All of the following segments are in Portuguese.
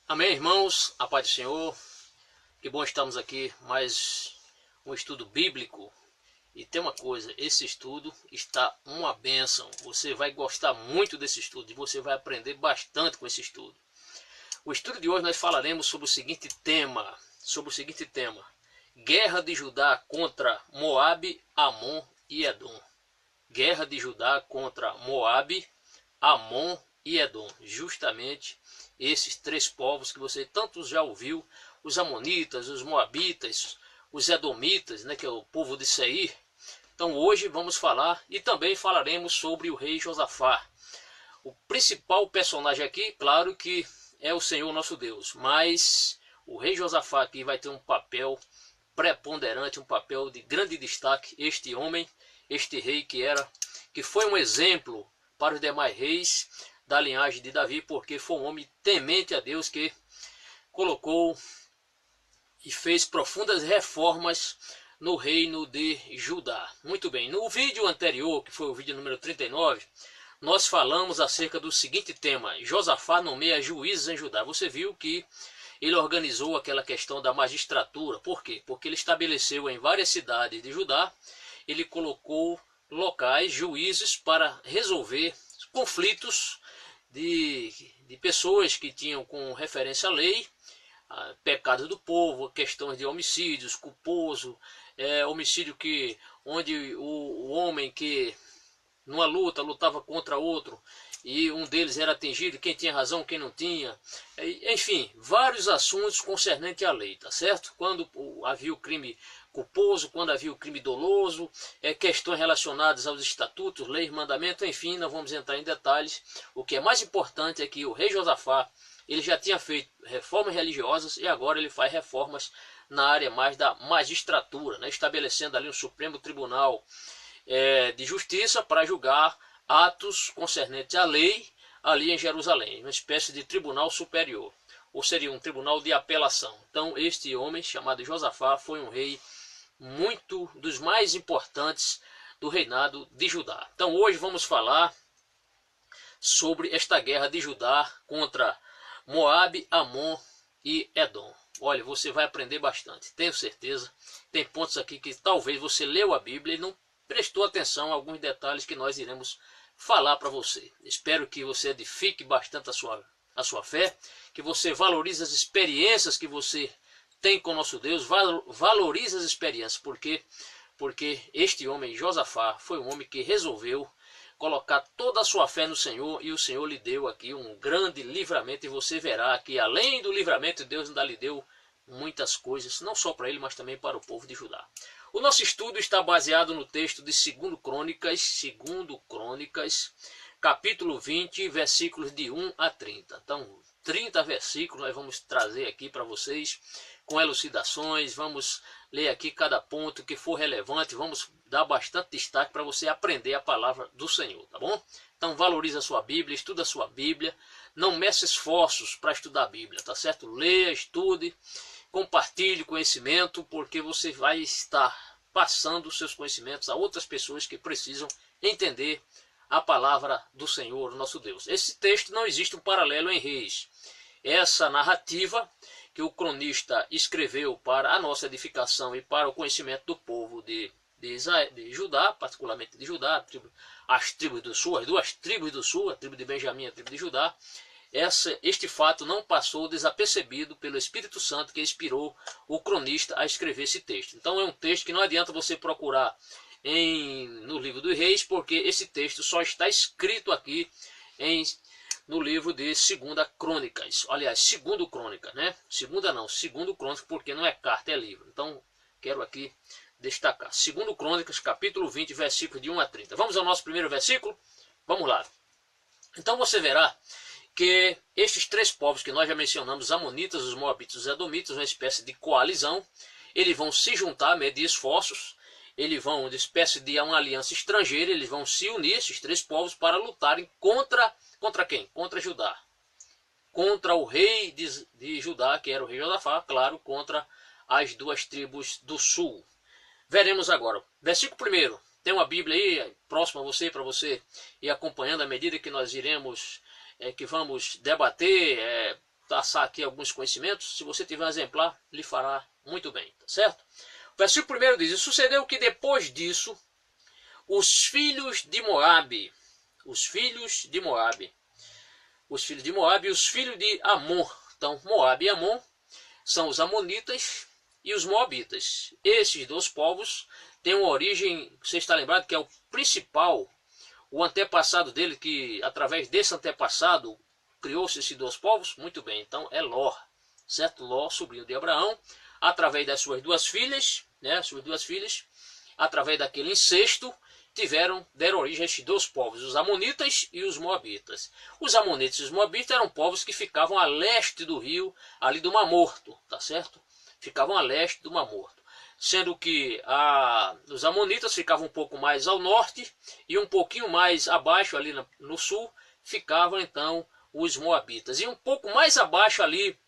Amém, irmãos, a paz do Senhor. Que bom estarmos aqui, mais um estudo bíblico. E tem uma coisa, esse estudo está uma bênção. Você vai gostar muito desse estudo e você vai aprender bastante com esse estudo. O estudo de hoje nós falaremos sobre o seguinte tema, Guerra de Judá contra Moabe, Amon e Edom. Guerra de Judá contra Moabe, Amon e Edom. Justamente esses três povos que você tanto já ouviu, os amonitas, os moabitas, os edomitas, né, que é o povo de Seir. Então hoje vamos falar e também falaremos sobre o rei Josafá. O principal personagem aqui, claro que é o Senhor nosso Deus, mas o rei Josafá aqui vai ter um papel preponderante, um papel de grande destaque. Este homem, este rei que foi um exemplo para os demais reis da linhagem de Davi, porque foi um homem temente a Deus que colocou e fez profundas reformas no reino de Judá. Muito bem, no vídeo anterior, que foi o vídeo número 39, nós falamos acerca do seguinte tema: Josafá nomeia juízes em Judá. Você viu que ele organizou aquela questão da magistratura. Por quê? Porque ele estabeleceu em várias cidades de Judá, ele colocou locais, juízes, para resolver conflitos de pessoas que tinham com referência à lei, pecados do povo, questões de homicídios, culposo, homicídio onde o homem que numa luta lutava contra outro e um deles era atingido, quem tinha razão, quem não tinha, enfim, vários assuntos concernentes à lei, tá certo? Quando havia o crime culposo, quando havia o crime doloso, questões relacionadas aos estatutos, leis, mandamentos, enfim, não vamos entrar em detalhes. O que é mais importante é que o rei Josafá, ele já tinha feito reformas religiosas e agora ele faz reformas na área mais da magistratura, né? Estabelecendo ali um Supremo Tribunal de Justiça para julgar atos concernentes à lei ali em Jerusalém, uma espécie de tribunal superior, ou seria um tribunal de apelação. Então este homem chamado Josafá foi um rei muito dos mais importantes do reinado de Judá. Então hoje vamos falar sobre esta guerra de Judá contra Moabe, Amon e Edom. Olha, você vai aprender bastante, tenho certeza. Tem pontos aqui que talvez você leu a Bíblia e não prestou atenção a alguns detalhes que nós iremos falar para você. Espero que você edifique bastante a sua fé, que você valorize as experiências que você tem com nosso Deus, valorize as experiências, porque este homem, Josafá, foi um homem que resolveu colocar toda a sua fé no Senhor, e o Senhor lhe deu aqui um grande livramento, e você verá que além do livramento, Deus ainda lhe deu muitas coisas, não só para ele, mas também para o povo de Judá. O nosso estudo está baseado no texto de 2 Crônicas, capítulo 20, versículos de 1 a 30. Então, 30 versículos nós vamos trazer aqui para vocês, com elucidações, vamos ler aqui cada ponto que for relevante, vamos dar bastante destaque para você aprender a palavra do Senhor, tá bom? Então valorize a sua Bíblia, estuda a sua Bíblia, não meça esforços para estudar a Bíblia, tá certo? Leia, estude, compartilhe conhecimento, porque você vai estar passando os seus conhecimentos a outras pessoas que precisam entender a palavra do Senhor, nosso Deus. Esse texto não existe um paralelo em Reis. Essa narrativa que o cronista escreveu para a nossa edificação e para o conhecimento do povo de Judá, particularmente de Judá, as tribos do sul, as duas tribos do sul, a tribo de Benjamim e a tribo de Judá. Este fato não passou desapercebido pelo Espírito Santo que inspirou o cronista a escrever esse texto. Então é um texto que não adianta você procurar no livro dos Reis, porque esse texto só está escrito aqui no livro de 2 Crônicas. Aliás, 2 Crônicas, né? Segunda não, 2 Crônicas, porque não é carta, é livro. Então quero aqui destacar. 2 Crônicas, capítulo 20, versículos de 1 a 30. Vamos ao nosso primeiro versículo? Vamos lá. Então você verá que estes três povos que nós já mencionamos, os amonitas, os moabitas e os edomitas, uma espécie de coalizão, eles vão se juntar, medir esforços, eles vão, uma espécie de uma aliança estrangeira, eles vão se unir, esses três povos, para lutarem contra quem? Contra Judá. Contra o rei de Judá, que era o rei Josafá, claro, contra as duas tribos do sul. Veremos agora. Versículo 1. Tem uma Bíblia aí próxima a você, para você ir acompanhando à medida que nós iremos, que vamos debater passar aqui alguns conhecimentos. Se você tiver um exemplar, lhe fará muito bem, tá certo? O versículo 1 diz: e sucedeu que depois disso, os filhos de Moabe e os filhos de Amon. Então, Moabe e Amon são os amonitas e os moabitas. Esses dois povos têm uma origem, você está lembrado que é o principal, o antepassado dele, que através desse antepassado criou-se esses dois povos? Muito bem, então é Ló, certo? Ló, sobrinho de Abraão, através das suas duas filhas, né? Suas duas filhas, através daquele incesto, deram origem a esses dois povos, os amonitas e os moabitas. Os amonitas e os moabitas eram povos que ficavam a leste do rio, ali do Mar Morto, tá certo? Ficavam a leste do Mar Morto. Sendo que os amonitas ficavam um pouco mais ao norte e um pouquinho mais abaixo, ali no sul, ficavam então os moabitas. E um pouco mais abaixo ali,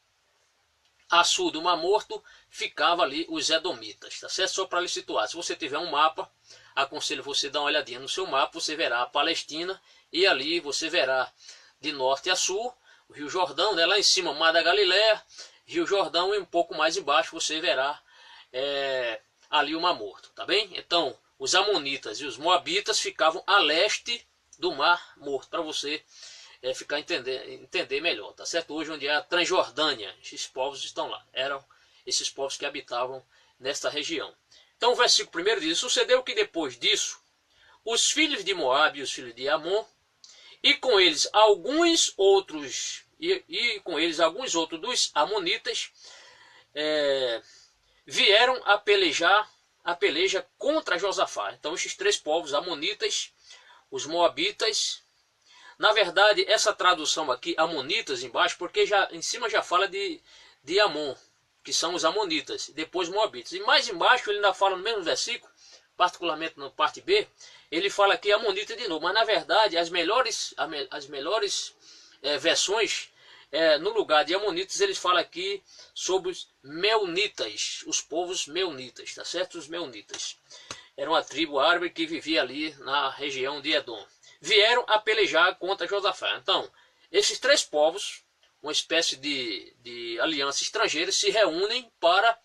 a sul do Mar Morto, ficava ali os edomitas, tá certo? Só para lhe situar, se você tiver um mapa, aconselho você dar uma olhadinha no seu mapa, você verá a Palestina e ali você verá de norte a sul o Rio Jordão, né? Lá em cima o Mar da Galileia, Rio Jordão, e um pouco mais embaixo você verá ali o Mar Morto, tá bem? Então os amonitas e os moabitas ficavam a leste do Mar Morto, para você entender melhor, tá certo? Hoje onde é a Transjordânia, esses povos estão lá, eram esses povos que habitavam nesta região. Então o versículo 1 diz: sucedeu que depois disso, os filhos de Moabe e os filhos de Amon, e com eles alguns outros dos amonitas, vieram a peleja contra Josafá. Então esses três povos, amonitas, os moabitas, na verdade essa tradução aqui, amonitas embaixo, porque já em cima já fala de Amon, que são os amonitas, depois moabitas. E mais embaixo ele ainda fala no mesmo versículo, particularmente na parte B, ele fala aqui amonita de novo. Mas na verdade as melhores versões, no lugar de amonitas, eles falam aqui sobre os meunitas, os povos meunitas, tá certo? Os meunitas. Era uma tribo árabe que vivia ali na região de Edom. Vieram a pelejar contra Josafá. Então, esses três povos, uma espécie de aliança estrangeira, se reúnem para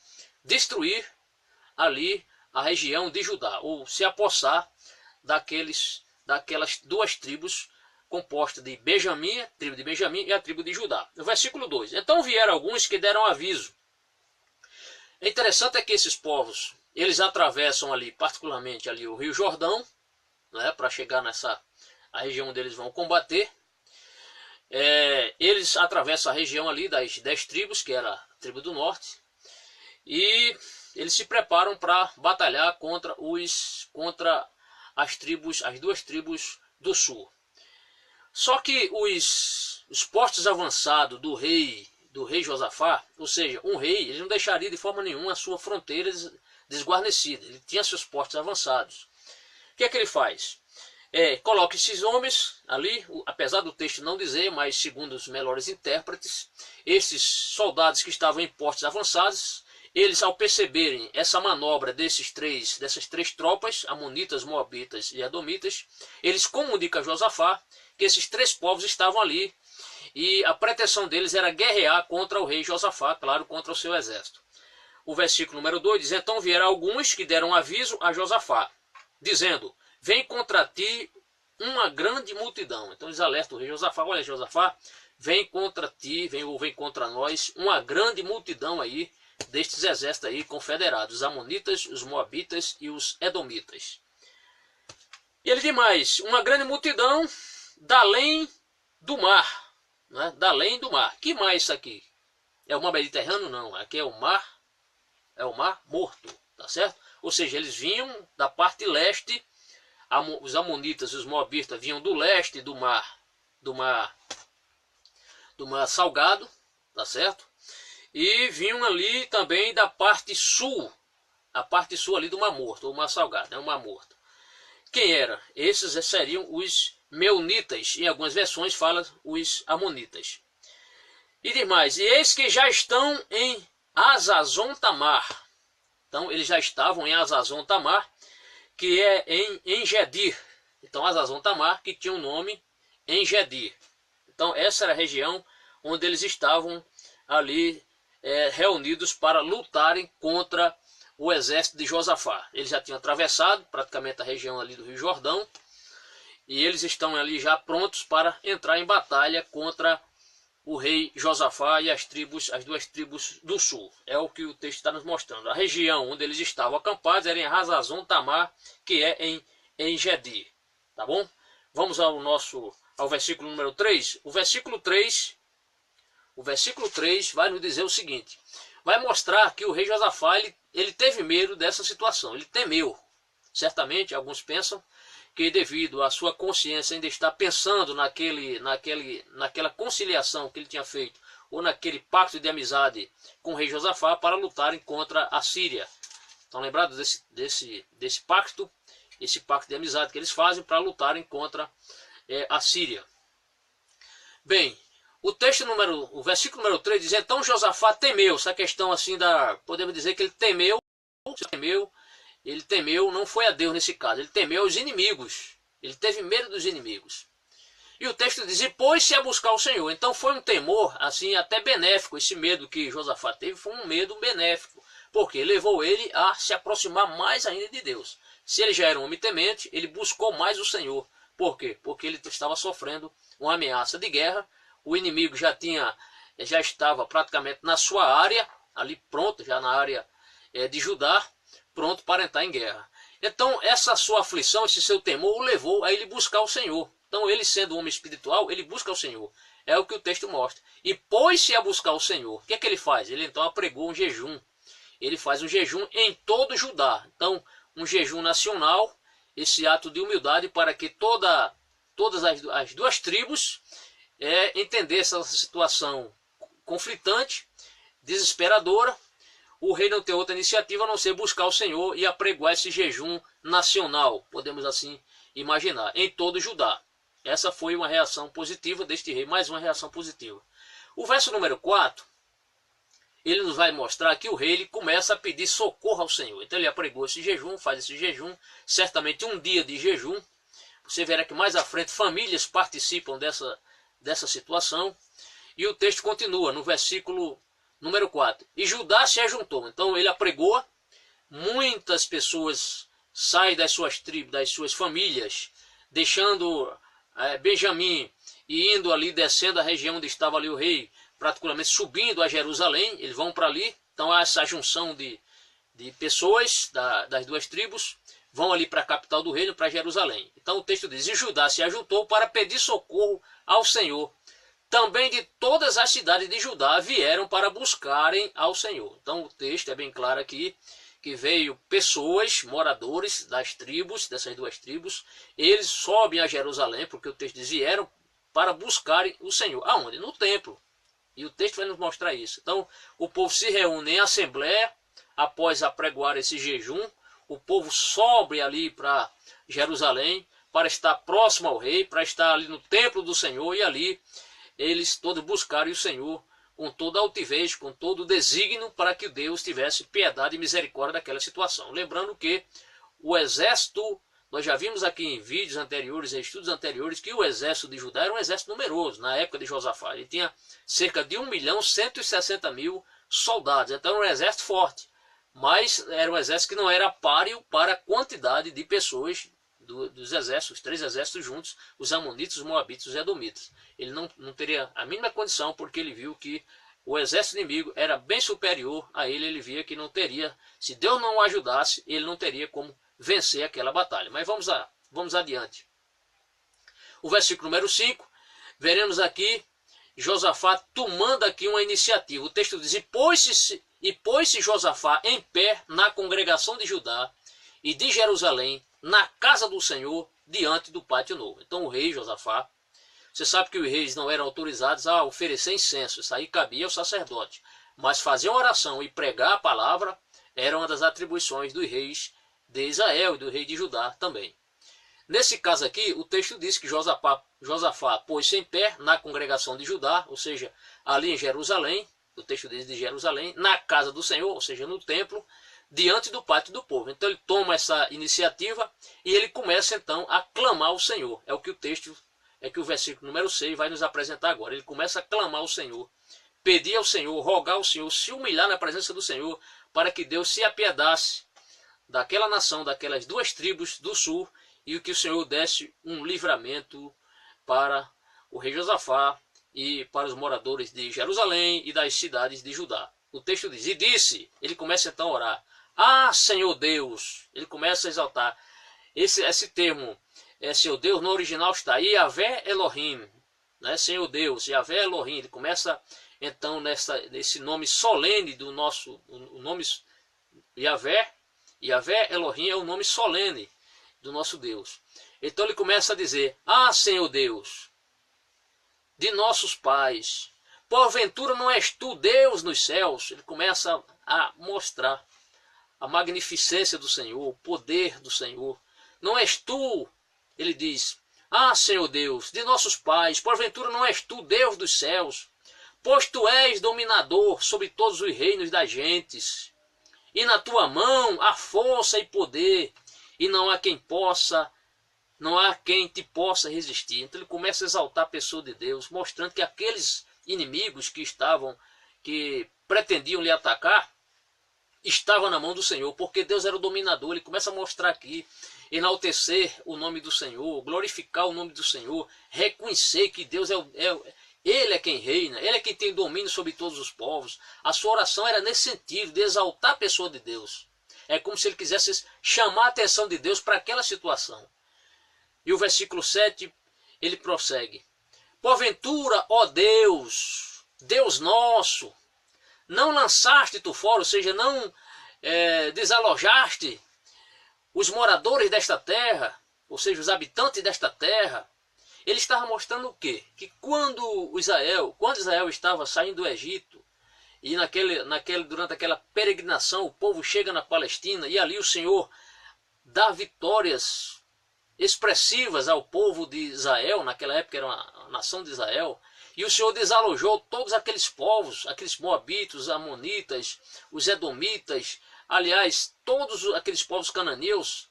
destruir ali a região de Judá, ou se apossar daquelas duas tribos compostas de Benjamim, a tribo de Benjamim e a tribo de Judá. No versículo 2, então vieram alguns que deram aviso. É interessante que esses povos, eles atravessam ali, particularmente ali o Rio Jordão, né, para chegar a região onde eles vão combater. Eles atravessam a região ali das 10 tribos, que era a tribo do norte, e eles se preparam para batalhar contra as duas tribos do sul. Só que os postos avançados do rei Josafá, ou seja, um rei, ele não deixaria de forma nenhuma a sua fronteira desguarnecida. Ele tinha seus postos avançados. O que é que ele faz? Coloca esses homens ali, apesar do texto não dizer, mas segundo os melhores intérpretes, esses soldados que estavam em postos avançados, eles, ao perceberem essa manobra dessas três tropas, amonitas, moabitas e edomitas, eles comunicam a Josafá que esses três povos estavam ali e a pretensão deles era guerrear contra o rei Josafá, claro, contra o seu exército. O versículo número 2 diz: então vieram alguns que deram aviso a Josafá, dizendo: vem contra ti uma grande multidão. Então eles alertam o rei Josafá: olha, Josafá, vem contra ti, vem contra nós uma grande multidão aí destes exércitos aí confederados, os amonitas, os moabitas e os edomitas. E ele diz mais: uma grande multidão da além do mar, né? Da além do mar. Que mar é isso aqui? É o mar Mediterrâneo? Não, aqui é o mar Morto, tá certo? Ou seja, eles vinham da parte leste, os amonitas e os moabitas vinham do leste do mar Salgado, tá certo? E vinham ali também da parte sul, a parte sul ali do Mar Morto, ou Mar Salgado, né? O Mar Morto. Quem era? Esses seriam os meunitas, em algumas versões fala os amonitas. E demais, e eis que já estão em Hazazon Tamar. Então eles já estavam em Hazazon Tamar, que é em Engedi. Então Hazazon Tamar, que tinha o nome Engedi. Então essa era a região onde eles estavam ali reunidos para lutarem contra o exército de Josafá. Eles já tinham atravessado praticamente a região ali do Rio Jordão, e eles estão ali já prontos para entrar em batalha contra o rei Josafá e as duas tribos do sul. É o que o texto está nos mostrando. A região onde eles estavam acampados era em Hazazon Tamar, que é em En-Gedi. Tá bom? Vamos ao versículo número 3. O versículo 3 vai nos dizer o seguinte. Vai mostrar que o rei Josafá ele teve medo dessa situação. Ele temeu. Certamente, alguns pensam que devido à sua consciência ainda estar pensando naquela conciliação que ele tinha feito, ou naquele pacto de amizade com o rei Josafá para lutarem contra a Síria. Estão lembrados desse pacto? Esse pacto de amizade que eles fazem para lutarem contra a Síria. Bem, o versículo número 3 diz: então Josafá temeu. Essa questão assim podemos dizer que ele temeu, não foi a Deus nesse caso, ele temeu os inimigos, ele teve medo dos inimigos. E o texto diz: e pôs-se a buscar o Senhor. Então foi um temor assim até benéfico. Esse medo que Josafá teve foi um medo benéfico, porque levou ele a se aproximar mais ainda de Deus. Se ele já era um homem temente, ele buscou mais o Senhor. Por quê? Porque ele estava sofrendo uma ameaça de guerra. O inimigo já estava praticamente na sua área, ali pronto, já na área de Judá, pronto para entrar em guerra. Então essa sua aflição, esse seu temor o levou a ele buscar o Senhor. Então ele, sendo um homem espiritual, ele busca o Senhor. É o que o texto mostra. E pôs-se a buscar o Senhor. O que é que ele faz? Ele então apregou um jejum. Ele faz um jejum em todo Judá. Então um jejum nacional, esse ato de humildade para que todas as duas tribos entendessem essa situação conflitante, desesperadora. O rei não tem outra iniciativa a não ser buscar o Senhor e apregoar esse jejum nacional, podemos assim imaginar, em todo Judá. Essa foi uma reação positiva deste rei, mais uma reação positiva. O verso número 4, ele nos vai mostrar que o rei ele começa a pedir socorro ao Senhor. Então ele apregou esse jejum, faz esse jejum, certamente um dia de jejum. Você verá que mais à frente famílias participam dessa situação. E o texto continua no versículo número 4. E Judá se ajuntou. Então ele apregou, muitas pessoas saem das suas tribos, das suas famílias, deixando Benjamim e indo ali, descendo a região onde estava ali o rei, particularmente subindo a Jerusalém, eles vão para ali. Então há essa junção de pessoas das duas tribos, vão ali para a capital do reino, para Jerusalém. Então o texto diz: e Judá se ajuntou para pedir socorro ao Senhor. Também de todas as cidades de Judá vieram para buscarem ao Senhor. Então o texto é bem claro aqui, que veio pessoas, moradores das tribos, dessas duas tribos, eles sobem a Jerusalém, porque o texto diz: vieram para buscarem o Senhor. Aonde? No templo. E o texto vai nos mostrar isso. Então o povo se reúne em assembleia, após apregoar esse jejum, o povo sobe ali para Jerusalém, para estar próximo ao rei, para estar ali no templo do Senhor, e ali eles todos buscaram o Senhor com toda a altivez, com todo o desígnio, para que Deus tivesse piedade e misericórdia daquela situação. Lembrando que o exército, nós já vimos aqui em vídeos anteriores, em estudos anteriores, que o exército de Judá era um exército numeroso, na época de Josafá. Ele tinha cerca de 1.160.000 soldados, então era um exército forte. Mas era um exército que não era páreo para a quantidade de pessoas dos exércitos, os três exércitos juntos, os amonitas, os moabitas e os edomitas. Ele não teria a mínima condição, porque ele viu que o exército inimigo era bem superior a ele. Ele via que não teria, se Deus não o ajudasse, ele não teria como vencer aquela batalha. Mas vamos adiante. O versículo número 5, veremos aqui Josafá tomando aqui uma iniciativa. O texto diz: e pôs-se Josafá em pé na congregação de Judá e de Jerusalém, na casa do Senhor, diante do pátio novo. Então o rei Josafá, você sabe que os reis não eram autorizados a oferecer incenso, isso aí cabia ao sacerdote. Mas fazer uma oração e pregar a palavra era uma das atribuições dos reis de Israel e do rei de Judá também. Nesse caso aqui, o texto diz que Josafá pôs-se em pé na congregação de Judá, ou seja, ali em Jerusalém, o texto diz de Jerusalém, na casa do Senhor, ou seja, no templo, diante do pátio do povo. Então ele toma essa iniciativa e ele começa então a clamar ao Senhor. É o que o texto é que o versículo número 6 vai nos apresentar agora. Ele começa a clamar ao Senhor, pedir ao Senhor, rogar ao Senhor, se humilhar na presença do Senhor, para que Deus se apiedasse daquela nação, daquelas duas tribos do sul, e que o Senhor desse um livramento para o rei Josafá e para os moradores de Jerusalém e das cidades de Judá. O texto diz, e disse, ele começa então a orar, ah, Senhor Deus, ele começa a exaltar, esse termo, Senhor Deus, no original está Yahvé Elohim, né? Senhor Deus, Yahvé Elohim, ele começa então nesse nome solene do nosso, o nome Yahvé Elohim é o nome solene do nosso Deus. Então ele começa a dizer, ah, Senhor Deus, de nossos pais, porventura não és tu Deus nos céus? Ele começa a mostrar a magnificência do Senhor, o poder do Senhor. Não és tu, ele diz, ah, Senhor Deus, de nossos pais, porventura não és tu Deus dos céus? Pois tu és dominador sobre todos os reinos das gentes, e na tua mão há força e poder, e não há quem te possa resistir. Então ele começa a exaltar a pessoa de Deus, mostrando que aqueles inimigos que pretendiam lhe atacar, estavam na mão do Senhor, porque Deus era o dominador. Ele começa a mostrar aqui, enaltecer o nome do Senhor, glorificar o nome do Senhor, reconhecer que Deus Ele é quem reina, Ele é quem tem domínio sobre todos os povos. A sua oração era nesse sentido, de exaltar a pessoa de Deus. É como se ele quisesse chamar a atenção de Deus para aquela situação. E o versículo 7, ele prossegue. Porventura, ó Deus, Deus nosso, não lançaste tu fora, ou seja, não desalojaste os moradores desta terra, ou seja, os habitantes desta terra. Ele estava mostrando o quê? Que quando Israel estava saindo do Egito, e durante aquela peregrinação, o povo chega na Palestina, e ali o Senhor dá vitórias expressivas ao povo de Israel, naquela época era a nação de Israel, e o Senhor desalojou todos aqueles povos, aqueles moabitas, os amonitas, os edomitas, aliás, todos aqueles povos cananeus,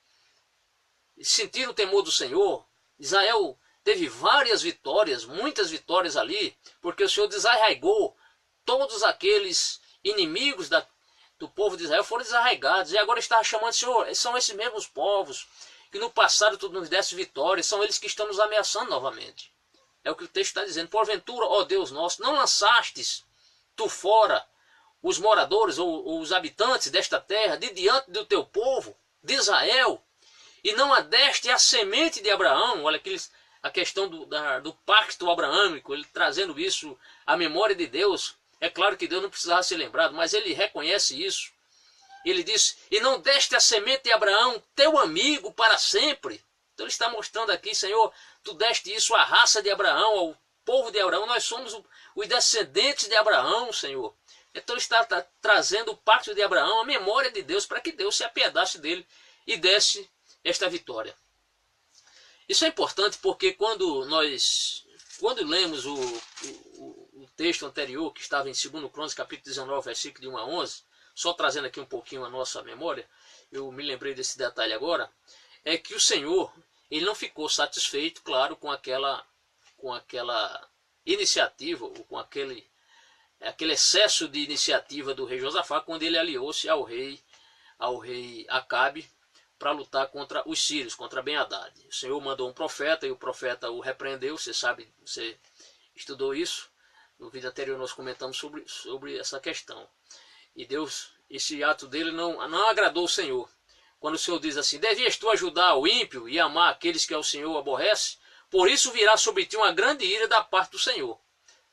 sentiram o temor do Senhor. Israel teve várias vitórias, muitas vitórias ali, porque o Senhor desarraigou todos aqueles inimigos do povo de Israel, foram desarraigados, e agora está chamando, Senhor, são esses mesmos povos que no passado tu nos deste vitória, são eles que estão nos ameaçando novamente. É o que o texto está dizendo. Porventura, ó Deus nosso, não lançastes tu fora os moradores ou os habitantes desta terra de diante do teu povo, de Israel, e não adeste a semente de Abraão. Olha a questão do pacto abraâmico, ele trazendo isso à memória de Deus. É claro que Deus não precisava ser lembrado, mas ele reconhece isso. Ele diz, e não deste a semente de Abraão, teu amigo, para sempre. Então ele está mostrando aqui, Senhor, tu deste isso à raça de Abraão, ao povo de Abraão. Nós somos os descendentes de Abraão, Senhor. Então ele está trazendo o pacto de Abraão, a memória de Deus, para que Deus se apiedasse dele e desse esta vitória. Isso é importante porque quando lemos o texto anterior, que estava em 2 Crônicas, capítulo 19, versículo de 1 a 11, só trazendo aqui um pouquinho a nossa memória, eu me lembrei desse detalhe agora, é que o Senhor, ele não ficou satisfeito, claro, com aquela iniciativa, ou com aquele excesso de iniciativa do rei Josafá, quando ele aliou-se ao rei Acabe, para lutar contra os sírios, contra Ben-Hadad. O Senhor mandou um profeta, e o profeta o repreendeu, você sabe, você estudou isso, no vídeo anterior nós comentamos sobre essa questão. E Deus, esse ato dele não agradou o Senhor. Quando o Senhor diz assim, devias tu ajudar o ímpio e amar aqueles que ao Senhor aborrece, por isso virá sobre ti uma grande ira da parte do Senhor.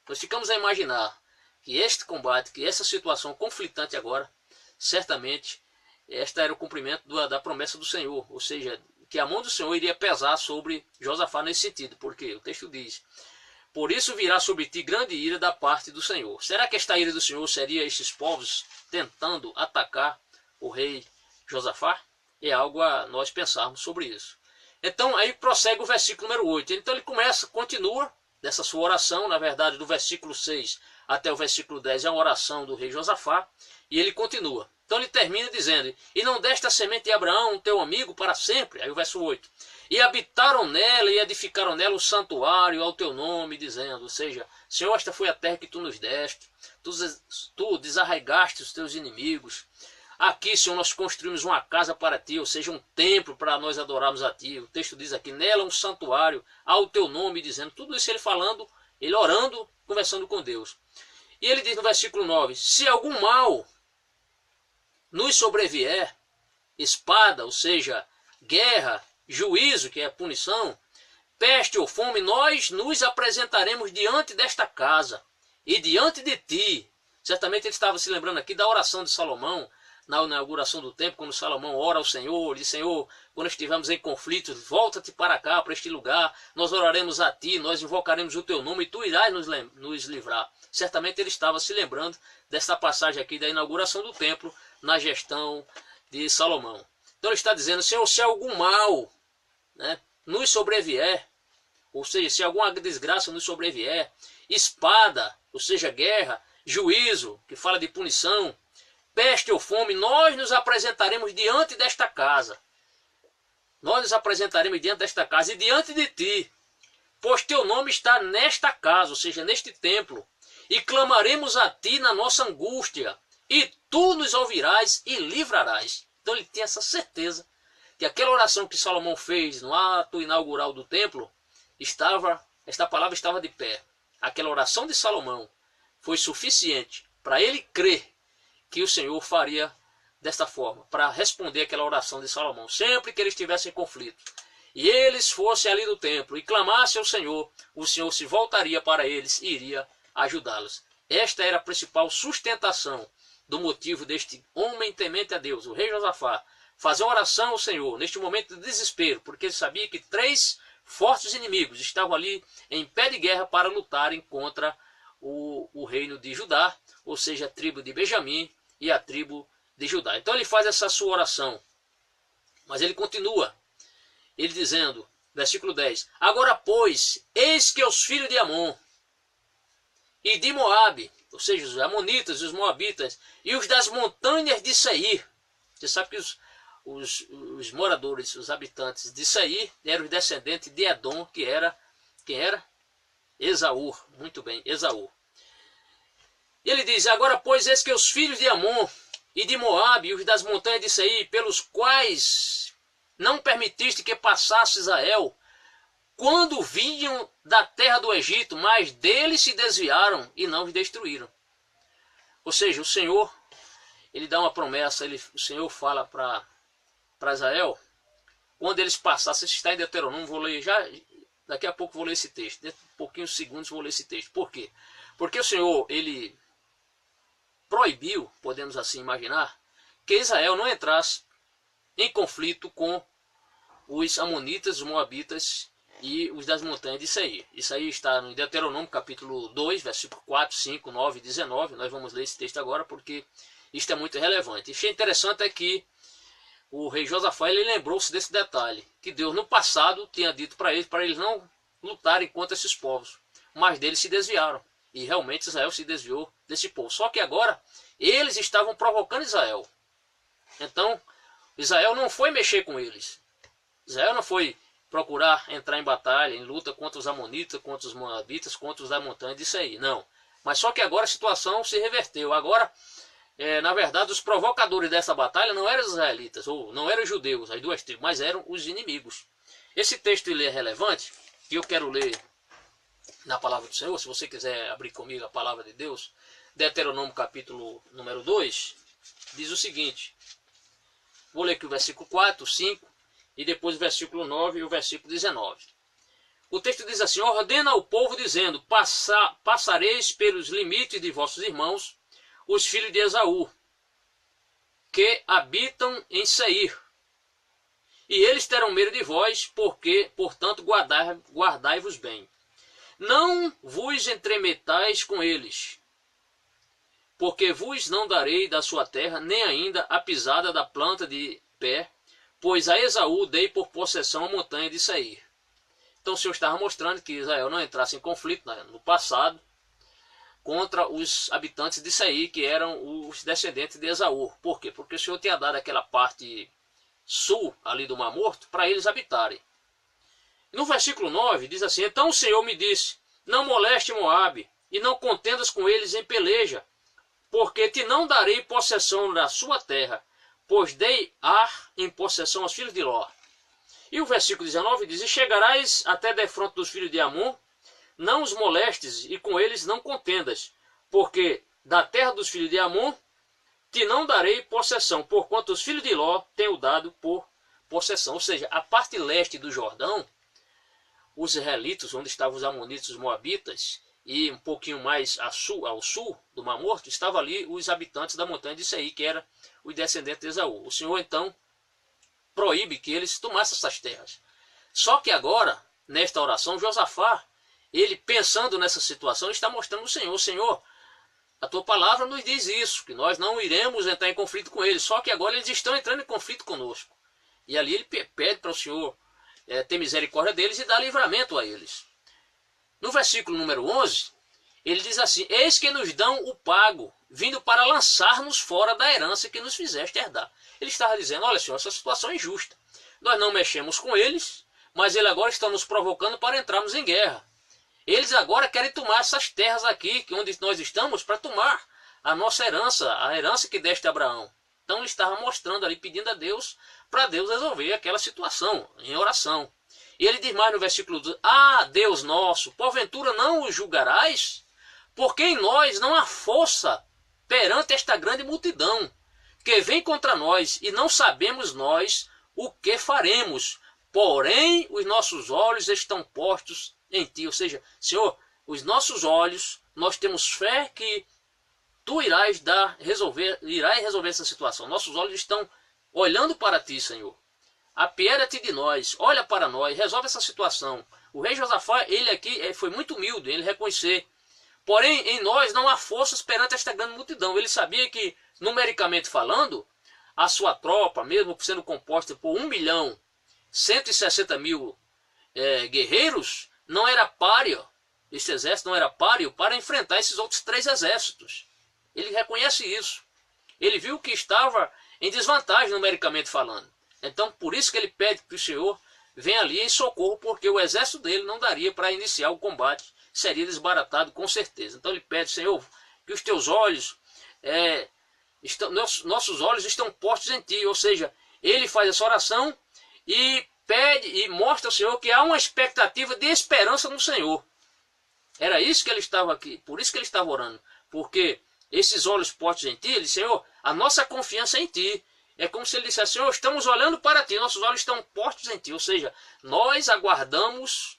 Nós ficamos a imaginar que este combate, que essa situação conflitante agora, certamente, esta era o cumprimento da promessa do Senhor, ou seja, que a mão do Senhor iria pesar sobre Josafá nesse sentido, porque o texto diz, por isso virá sobre ti grande ira da parte do Senhor. Será que esta ira do Senhor seria esses povos tentando atacar o rei Josafá? É algo a nós pensarmos sobre isso. Então aí prossegue o versículo número 8. Então ele continua dessa sua oração, na verdade do versículo 6 até o versículo 10 é uma oração do rei Josafá, e ele continua. Então ele termina dizendo: e não deste a semente de Abraão, teu amigo, para sempre. Aí o verso 8. E habitaram nela e edificaram nela o santuário ao teu nome, dizendo, ou seja, Senhor, esta foi a terra que tu nos deste, tu desarraigaste os teus inimigos. Aqui, Senhor, nós construímos uma casa para ti, ou seja, um templo para nós adorarmos a ti. O texto diz aqui, nela um santuário ao teu nome, dizendo, tudo isso ele falando, ele orando, conversando com Deus. E ele diz no versículo 9, se algum mal nos sobrevier, espada, ou seja, guerra, juízo, que é punição, peste ou fome, nós nos apresentaremos diante desta casa e diante de ti. Certamente ele estava se lembrando aqui da oração de Salomão, na inauguração do templo, quando Salomão ora ao Senhor, diz, Senhor, quando estivermos em conflito, volta-te para cá, para este lugar, nós oraremos a ti, nós invocaremos o teu nome e tu irás nos livrar. Certamente ele estava se lembrando desta passagem aqui da inauguração do templo, na gestão de Salomão. Então ele está dizendo, Senhor, se algum mal, né, nos sobrevier, ou seja, se alguma desgraça nos sobrevier, espada, ou seja, guerra, juízo, que fala de punição, peste ou fome, nós nos apresentaremos diante desta casa. Nós nos apresentaremos diante desta casa e diante de ti, pois teu nome está nesta casa, ou seja, neste templo, e clamaremos a ti na nossa angústia, e tu nos ouvirás e livrarás. Então ele tinha essa certeza que aquela oração que Salomão fez no ato inaugural do templo, esta palavra estava de pé. Aquela oração de Salomão foi suficiente para ele crer que o Senhor faria desta forma, para responder aquela oração de Salomão. Sempre que eles estivessem em conflito e eles fossem ali do templo e clamassem ao Senhor, o Senhor se voltaria para eles e iria ajudá-los. Esta era a principal sustentação do motivo deste homem temente a Deus, o rei Josafá, fazer uma oração ao Senhor neste momento de desespero, porque ele sabia que 3 fortes inimigos estavam ali em pé de guerra para lutarem contra o reino de Judá, ou seja, a tribo de Benjamim e a tribo de Judá. Então ele faz essa sua oração, mas ele continua, ele dizendo, versículo 10, agora pois, eis que os filhos de Amon e de Moabe, ou seja, os amonitas e os moabitas, e os das montanhas de Seir. Você sabe que os moradores, os habitantes de Seir, eram os descendentes de Edom, que era, quem era? Esaú, muito bem, Esaú. Ele diz, agora pois eis que os filhos de Amon e de Moabe, e os das montanhas de Seir, pelos quais não permitiste que passasse Israel, quando vinham da terra do Egito, mas deles se desviaram e não os destruíram. Ou seja, o Senhor, ele dá uma promessa, o Senhor fala para Israel, quando eles passassem, isso está em Deuteronômio, vou ler já, daqui a pouco vou ler esse texto, dentro de pouquinhos segundos vou ler esse texto. Por quê? Porque o Senhor, ele proibiu, podemos assim imaginar, que Israel não entrasse em conflito com os amonitas, os moabitas e os das montanhas de Seir. Isso aí está no Deuteronômio capítulo 2, versículo 4, 5, 9 e 19. Nós vamos ler esse texto agora porque isto é muito relevante. E o interessante é que o rei Josafá ele lembrou-se desse detalhe, que Deus no passado tinha dito para eles não lutarem contra esses povos, mas deles se desviaram. E realmente Israel se desviou desse povo. Só que agora eles estavam provocando Israel. Então Israel não foi mexer com eles. Israel não foi procurar entrar em batalha, em luta contra os amonitas, contra os moabitas, contra os da montanha de Seir. Não. Mas só que agora a situação se reverteu. Agora, na verdade, os provocadores dessa batalha não eram os israelitas, ou não eram os judeus, as duas tribos, mas eram os inimigos. Esse texto ele é relevante, e eu quero ler na palavra do Senhor, se você quiser abrir comigo a palavra de Deus, Deuteronômio capítulo número 2, diz o seguinte, vou ler aqui o versículo 4, 5, e depois o versículo 9 e o versículo 19. O texto diz assim, ordena ao povo dizendo, passareis pelos limites de vossos irmãos, os filhos de Esaú, que habitam em Seir. E eles terão medo de vós, porque, portanto, guardai-vos bem. Não vos entremetais com eles, porque vos não darei da sua terra, nem ainda a pisada da planta de pé, pois a Esaú dei por possessão a montanha de Seir. Então o Senhor estava mostrando que Israel não entrasse em conflito no passado contra os habitantes de Seir, que eram os descendentes de Esaú. Por quê? Porque o Senhor tinha dado aquela parte sul ali do Mar Morto para eles habitarem. No versículo 9 diz assim: então o Senhor me disse, não moleste Moabe, e não contendas com eles em peleja, porque te não darei possessão da sua terra, pois dei Ar em possessão aos filhos de Ló. E o versículo 19 diz: e chegarás até defronte dos filhos de Amon, não os molestes, e com eles não contendas, porque da terra dos filhos de Amon te não darei possessão, porquanto os filhos de Ló tenho dado por possessão. Ou seja, a parte leste do Jordão, os israelitas, onde estavam os amonitas, os moabitas, e um pouquinho mais ao sul do Mar Morto, estavam ali os habitantes da montanha de Seir, que era os descendentes de Esaú. O Senhor então proíbe que eles tomassem essas terras. Só que agora, nesta oração, Josafá, ele pensando nessa situação, está mostrando ao Senhor: Senhor, a tua palavra nos diz isso, que nós não iremos entrar em conflito com eles. Só que agora eles estão entrando em conflito conosco. E ali ele pede para o Senhor ter misericórdia deles e dar livramento a eles. No versículo número 11, ele diz assim: eis que nos dão o pago, vindo para lançar-nos fora da herança que nos fizeste herdar. Ele estava dizendo: olha, Senhor, essa situação é injusta. Nós não mexemos com eles, mas eles agora estão nos provocando para entrarmos em guerra. Eles agora querem tomar essas terras aqui, onde nós estamos, para tomar a nossa herança, a herança que deste a Abraão. Então ele estava mostrando ali, pedindo a Deus, para Deus resolver aquela situação, em oração. E ele diz mais no versículo 12: ah, Deus nosso, porventura não os julgarás? Porque em nós não há força perante esta grande multidão, que vem contra nós, e não sabemos nós o que faremos. Porém, os nossos olhos estão postos em ti. Ou seja, Senhor, os nossos olhos, nós temos fé que tu irás resolver essa situação. Nossos olhos estão olhando para ti, Senhor. Apieda-te de nós, olha para nós, resolve essa situação. O rei Josafá, ele aqui foi muito humilde, ele reconhecer. Porém, em nós não há forças perante esta grande multidão. Ele sabia que, numericamente falando, a sua tropa, mesmo sendo composta por 1.160.000 guerreiros, não era páreo. Esse exército não era páreo para enfrentar esses outros 3 exércitos. Ele reconhece isso. Ele viu que estava em desvantagem numericamente falando. Então, por isso que ele pede que o Senhor venha ali em socorro, porque o exército dele não daria para iniciar o combate. Seria desbaratado com certeza. Então ele pede: Senhor, que os teus olhos, nossos olhos estão postos em ti. Ou seja, ele faz essa oração e pede e mostra ao Senhor que há uma expectativa de esperança no Senhor. Era isso que ele estava aqui, por isso que ele estava orando. Porque esses olhos postos em ti, ele disse: Senhor, a nossa confiança é em ti. É como se ele dissesse: Senhor, estamos olhando para ti, nossos olhos estão postos em ti. Ou seja, nós aguardamos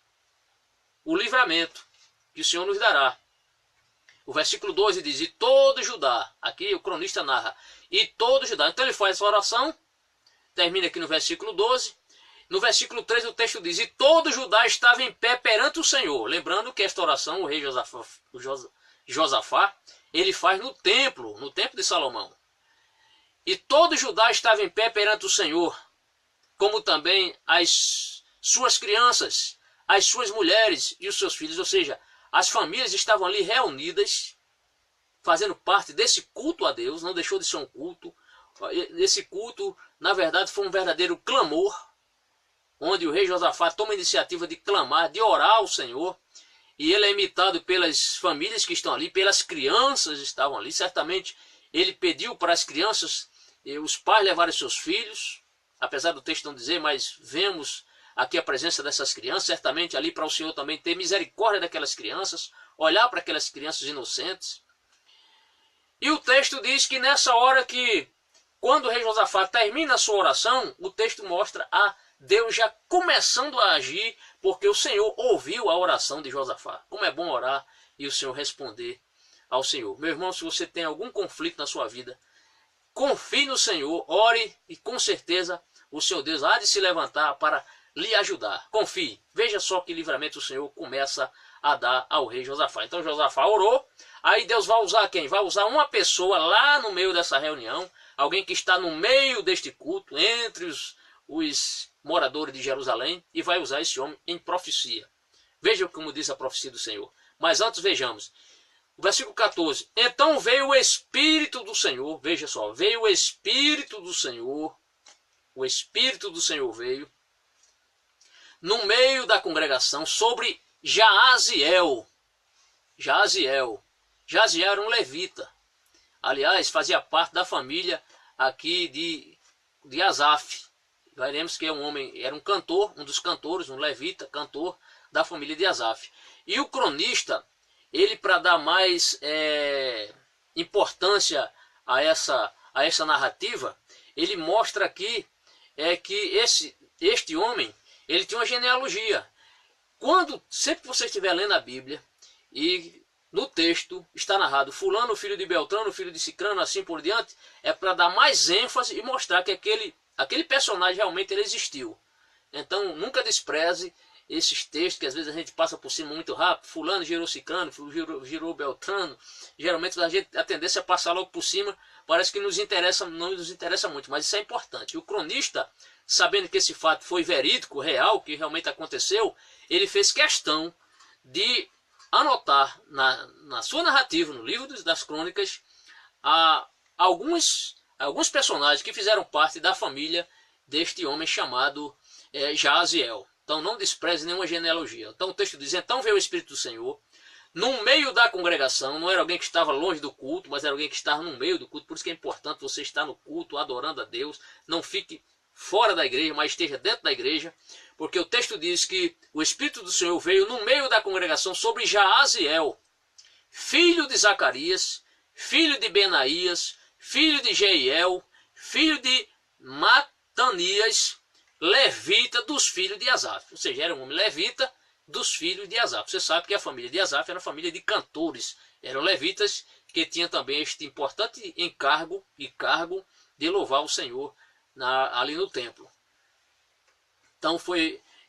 o livramento que o Senhor nos dará. O versículo 12 diz: e todo Judá, aqui o cronista narra, e todo Judá. Então ele faz essa oração, termina aqui no versículo 12. No versículo 13 o texto diz: e todo Judá estava em pé perante o Senhor. Lembrando que esta oração, o rei Josafá, ele faz no templo de Salomão. E todo Judá estava em pé perante o Senhor, como também as suas crianças, as suas mulheres e os seus filhos. Ou seja, as famílias estavam ali reunidas, fazendo parte desse culto a Deus. Não deixou de ser um culto. Esse culto, na verdade, foi um verdadeiro clamor, onde o rei Josafá toma a iniciativa de clamar, de orar ao Senhor. E ele é imitado pelas famílias que estão ali, pelas crianças que estavam ali. Certamente ele pediu para as crianças e os pais levarem seus filhos, apesar do texto não dizer, mas vemos aqui a presença dessas crianças, certamente ali para o Senhor também ter misericórdia daquelas crianças, olhar para aquelas crianças inocentes. E o texto diz que nessa hora que, quando o rei Josafá termina a sua oração, o texto mostra a Deus já começando a agir, porque o Senhor ouviu a oração de Josafá. Como é bom orar e o Senhor responder ao Senhor. Meu irmão, se você tem algum conflito na sua vida, confie no Senhor, ore e com certeza o seu Deus há de se levantar para lhe ajudar. Confie. Veja só que livramento o Senhor começa a dar ao rei Josafá. Então Josafá orou, aí Deus vai usar quem? Vai usar uma pessoa lá no meio dessa reunião, alguém que está no meio deste culto, entre os moradores de Jerusalém, e vai usar esse homem em profecia. Veja como diz a profecia do Senhor. Mas antes vejamos. O versículo 14. Então veio o Espírito do Senhor, veja só, veio o Espírito do Senhor, o Espírito do Senhor veio no meio da congregação sobre Jaaziel. Jaaziel era um levita. Aliás, fazia parte da família aqui de Asaf. Veremos que é um homem, era um cantor, um dos cantores, um levita, cantor da família de Asaf. E o cronista, ele, para dar mais importância a essa narrativa, ele mostra aqui que este homem, ele tinha uma genealogia. Sempre que você estiver lendo a Bíblia e no texto está narrado fulano, filho de Beltrano, filho de Cicrano, assim por diante, é para dar mais ênfase e mostrar que aquele personagem realmente ele existiu. Então nunca despreze esses textos que às vezes a gente passa por cima muito rápido. Fulano gerou Cicrano, gerou Beltrano. Geralmente a tendência é passar logo por cima. Parece que não nos interessa muito, mas isso é importante. E o cronista, sabendo que esse fato foi verídico, real, que realmente aconteceu, ele fez questão de anotar na sua narrativa, no livro das crônicas, alguns personagens que fizeram parte da família deste homem chamado Jaaziel. Então não despreze nenhuma genealogia. Então o texto diz, então veio o Espírito do Senhor, no meio da congregação, não era alguém que estava longe do culto, mas era alguém que estava no meio do culto. Por isso que é importante você estar no culto, adorando a Deus, não fique fora da igreja, mas esteja dentro da igreja, porque o texto diz que o Espírito do Senhor veio no meio da congregação sobre Jaaziel, filho de Zacarias, filho de Benaías, filho de Jeiel, filho de Matanias, levita dos filhos de Asaf. Ou seja, era um homem levita dos filhos de Asaf. Você sabe que a família de Asaf era uma família de cantores, eram levitas que tinham também este importante encargo e cargo de louvar o Senhor ali no templo. Então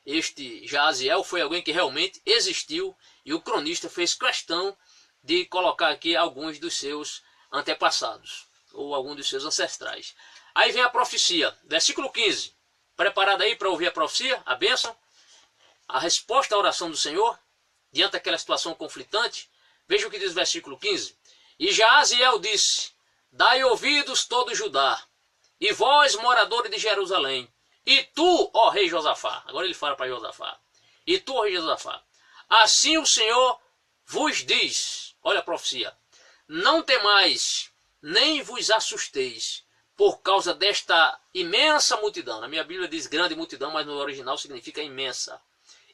este Jaaziel foi alguém que realmente existiu, e o cronista fez questão de colocar aqui alguns dos seus antepassados, ou alguns dos seus ancestrais. Aí vem a profecia, versículo 15. Preparado aí para ouvir a profecia, a bênção, a resposta à oração do Senhor, diante daquela situação conflitante. Veja o que diz o versículo 15. E Jaaziel disse, dai ouvidos todo Judá, e vós, moradores de Jerusalém, e tu, ó rei Josafá, agora ele fala para Josafá, e tu, ó rei Josafá, assim o Senhor vos diz, olha a profecia, não temais, nem vos assusteis, por causa desta imensa multidão. Na minha Bíblia diz grande multidão, mas no original significa imensa.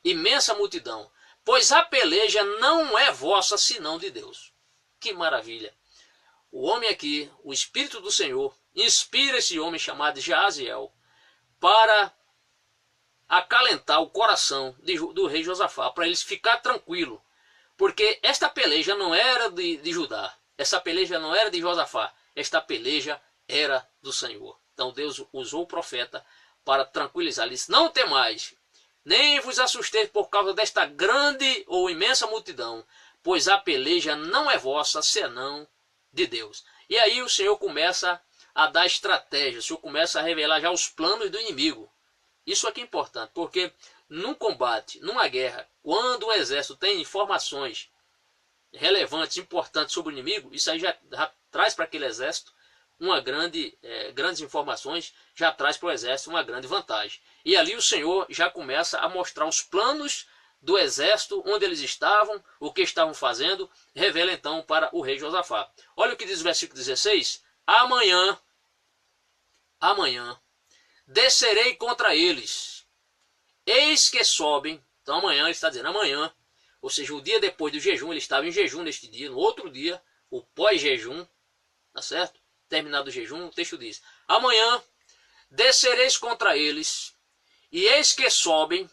Imensa multidão, pois a peleja não é vossa, senão de Deus. Que maravilha! O homem aqui, o Espírito do Senhor, inspira esse homem chamado Jaaziel para acalentar o coração do rei Josafá, para ele ficar tranquilo, porque esta peleja não era de Judá, essa peleja não era de Josafá, esta peleja era do Senhor. Então Deus usou o profeta para tranquilizar. Ele disse, não temais, nem vos assusteis por causa desta grande ou imensa multidão, pois a peleja não é vossa, senão de Deus. E aí o Senhor começa a dar estratégia, o Senhor começa a revelar já os planos do inimigo. Isso aqui é importante, porque num combate, numa guerra, quando um exército tem informações relevantes, importantes sobre o inimigo, isso aí já traz para aquele exército grandes informações, já traz para o exército uma grande vantagem. E ali o Senhor já começa a mostrar os planos do exército, onde eles estavam, o que estavam fazendo, revela então para o rei Josafá. Olha o que diz o versículo 16, amanhã, descerei contra eles, eis que sobem, então amanhã ele está dizendo amanhã, ou seja, o dia depois do jejum, ele estava em jejum neste dia, no outro dia, o pós-jejum, tá certo? Terminado o jejum, o texto diz, amanhã descereis contra eles, e eis que sobem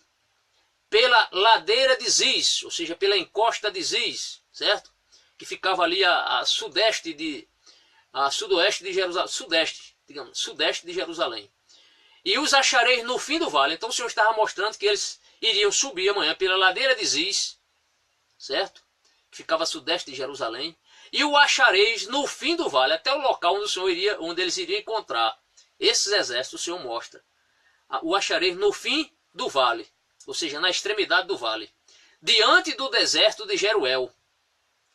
pela ladeira de Ziz, ou seja, pela encosta de Ziz, certo? Que ficava ali a sudoeste de Jerusalém, sudeste de Jerusalém. E os achareis no fim do vale. Então o Senhor estava mostrando que eles iriam subir amanhã pela ladeira de Ziz, certo? Que ficava a sudeste de Jerusalém. E o achareis no fim do vale, até o local onde eles iriam encontrar esses exércitos, o Senhor mostra. O achareis no fim do vale, ou seja, na extremidade do vale, diante do deserto de Jeruel.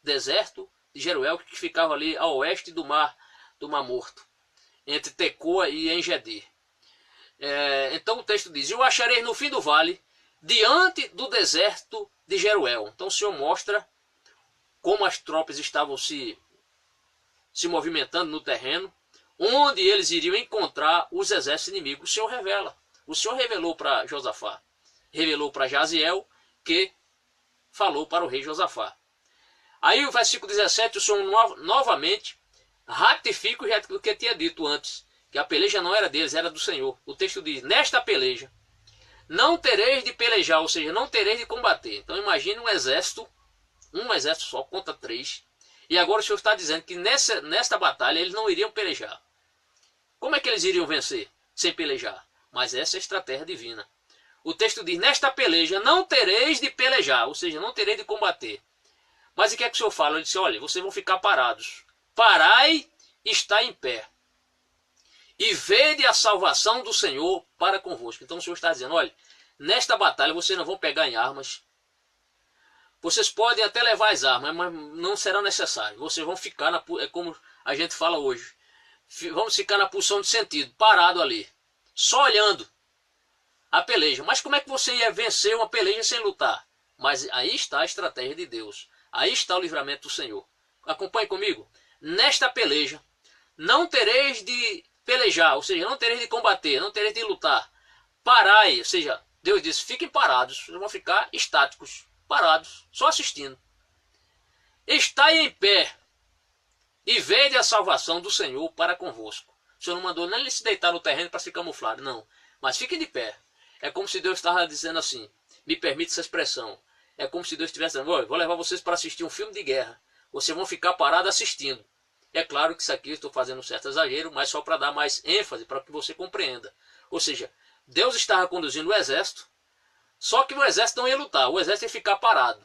Deserto de Jeruel, que ficava ali a oeste do Mar Morto, entre Tecoa e Engedi. Então o texto diz: e o achareis no fim do vale, diante do deserto de Jeruel. Então o Senhor mostra como as tropas estavam se movimentando no terreno, onde eles iriam encontrar os exércitos inimigos. O Senhor revela. O Senhor revelou para Josafá, revelou para Jaziel, que falou para o rei Josafá. Aí o versículo 17, o Senhor novamente ratifica o que tinha dito antes, que a peleja não era deles, era do Senhor. O texto diz: nesta peleja não tereis de pelejar, ou seja, não tereis de combater. Então imagine um exército só contra 3. E agora o Senhor está dizendo que nesta batalha eles não iriam pelejar. Como é que eles iriam vencer sem pelejar? Mas essa é a estratégia divina. O texto diz: nesta peleja não tereis de pelejar, ou seja, não tereis de combater. Mas o que é que o Senhor fala? Ele disse: olha, vocês vão ficar parados. Parai e está em pé. E vede a salvação do Senhor para convosco. Então o Senhor está dizendo: olha, nesta batalha vocês não vão pegar em armas. Vocês podem até levar as armas, mas não será necessário. Vocês vão ficar, é como a gente fala hoje, vamos ficar na posição de sentido, parado ali, só olhando a peleja. Mas como é que você ia vencer uma peleja sem lutar? Mas aí está a estratégia de Deus. Aí está o livramento do Senhor. Acompanhe comigo. Nesta peleja não tereis de pelejar, ou seja, não tereis de combater, não tereis de lutar. Parai, ou seja, Deus disse: fiquem parados, vocês vão ficar estáticos, parados, só assistindo. Estai em pé e vede a salvação do Senhor para convosco. O Senhor não mandou nem ele se deitar no terreno para se camuflar, não. Mas fiquem de pé. É como se Deus estava dizendo assim, me permite essa expressão, é como se Deus estivesse dizendo: vou levar vocês para assistir um filme de guerra. Vocês vão ficar parados assistindo. É claro que isso aqui eu estou fazendo um certo exagero, mas só para dar mais ênfase, para que você compreenda. Ou seja, Deus estava conduzindo o exército, só que o exército não ia lutar, o exército ia ficar parado.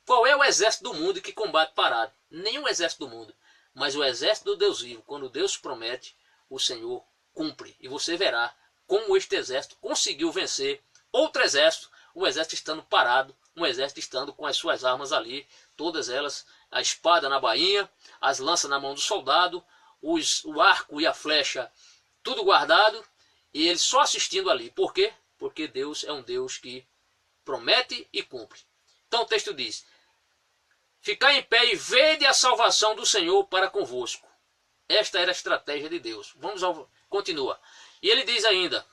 Qual é o exército do mundo que combate parado? Nenhum exército do mundo. Mas o exército do Deus vivo, quando Deus promete, o Senhor cumpre. E você verá como este exército conseguiu vencer outro exército, o exército estando parado, um exército estando com as suas armas ali, todas elas, a espada na bainha, as lanças na mão do soldado, o arco e a flecha, tudo guardado, e eles só assistindo ali. Por quê? Porque Deus é um Deus que promete e cumpre. Então o texto diz: ficai em pé e vede a salvação do Senhor para convosco. Esta era a estratégia de Deus. Continua. E ele diz ainda: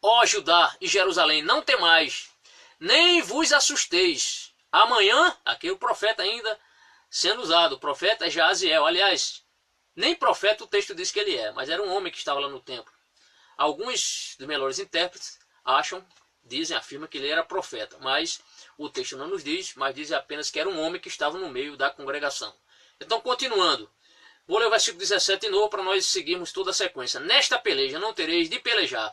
ó Judá e Jerusalém, não temais, nem vos assusteis. Amanhã, aqui o profeta ainda sendo usado, o profeta é Jaziel. Aliás, nem profeta o texto diz que ele é, mas era um homem que estava lá no templo. Alguns dos melhores intérpretes afirmam que ele era profeta, mas o texto não nos diz, mas diz apenas que era um homem que estava no meio da congregação. Então, continuando, vou ler o versículo 17 de novo para nós seguirmos toda a sequência. Nesta peleja não tereis de pelejar.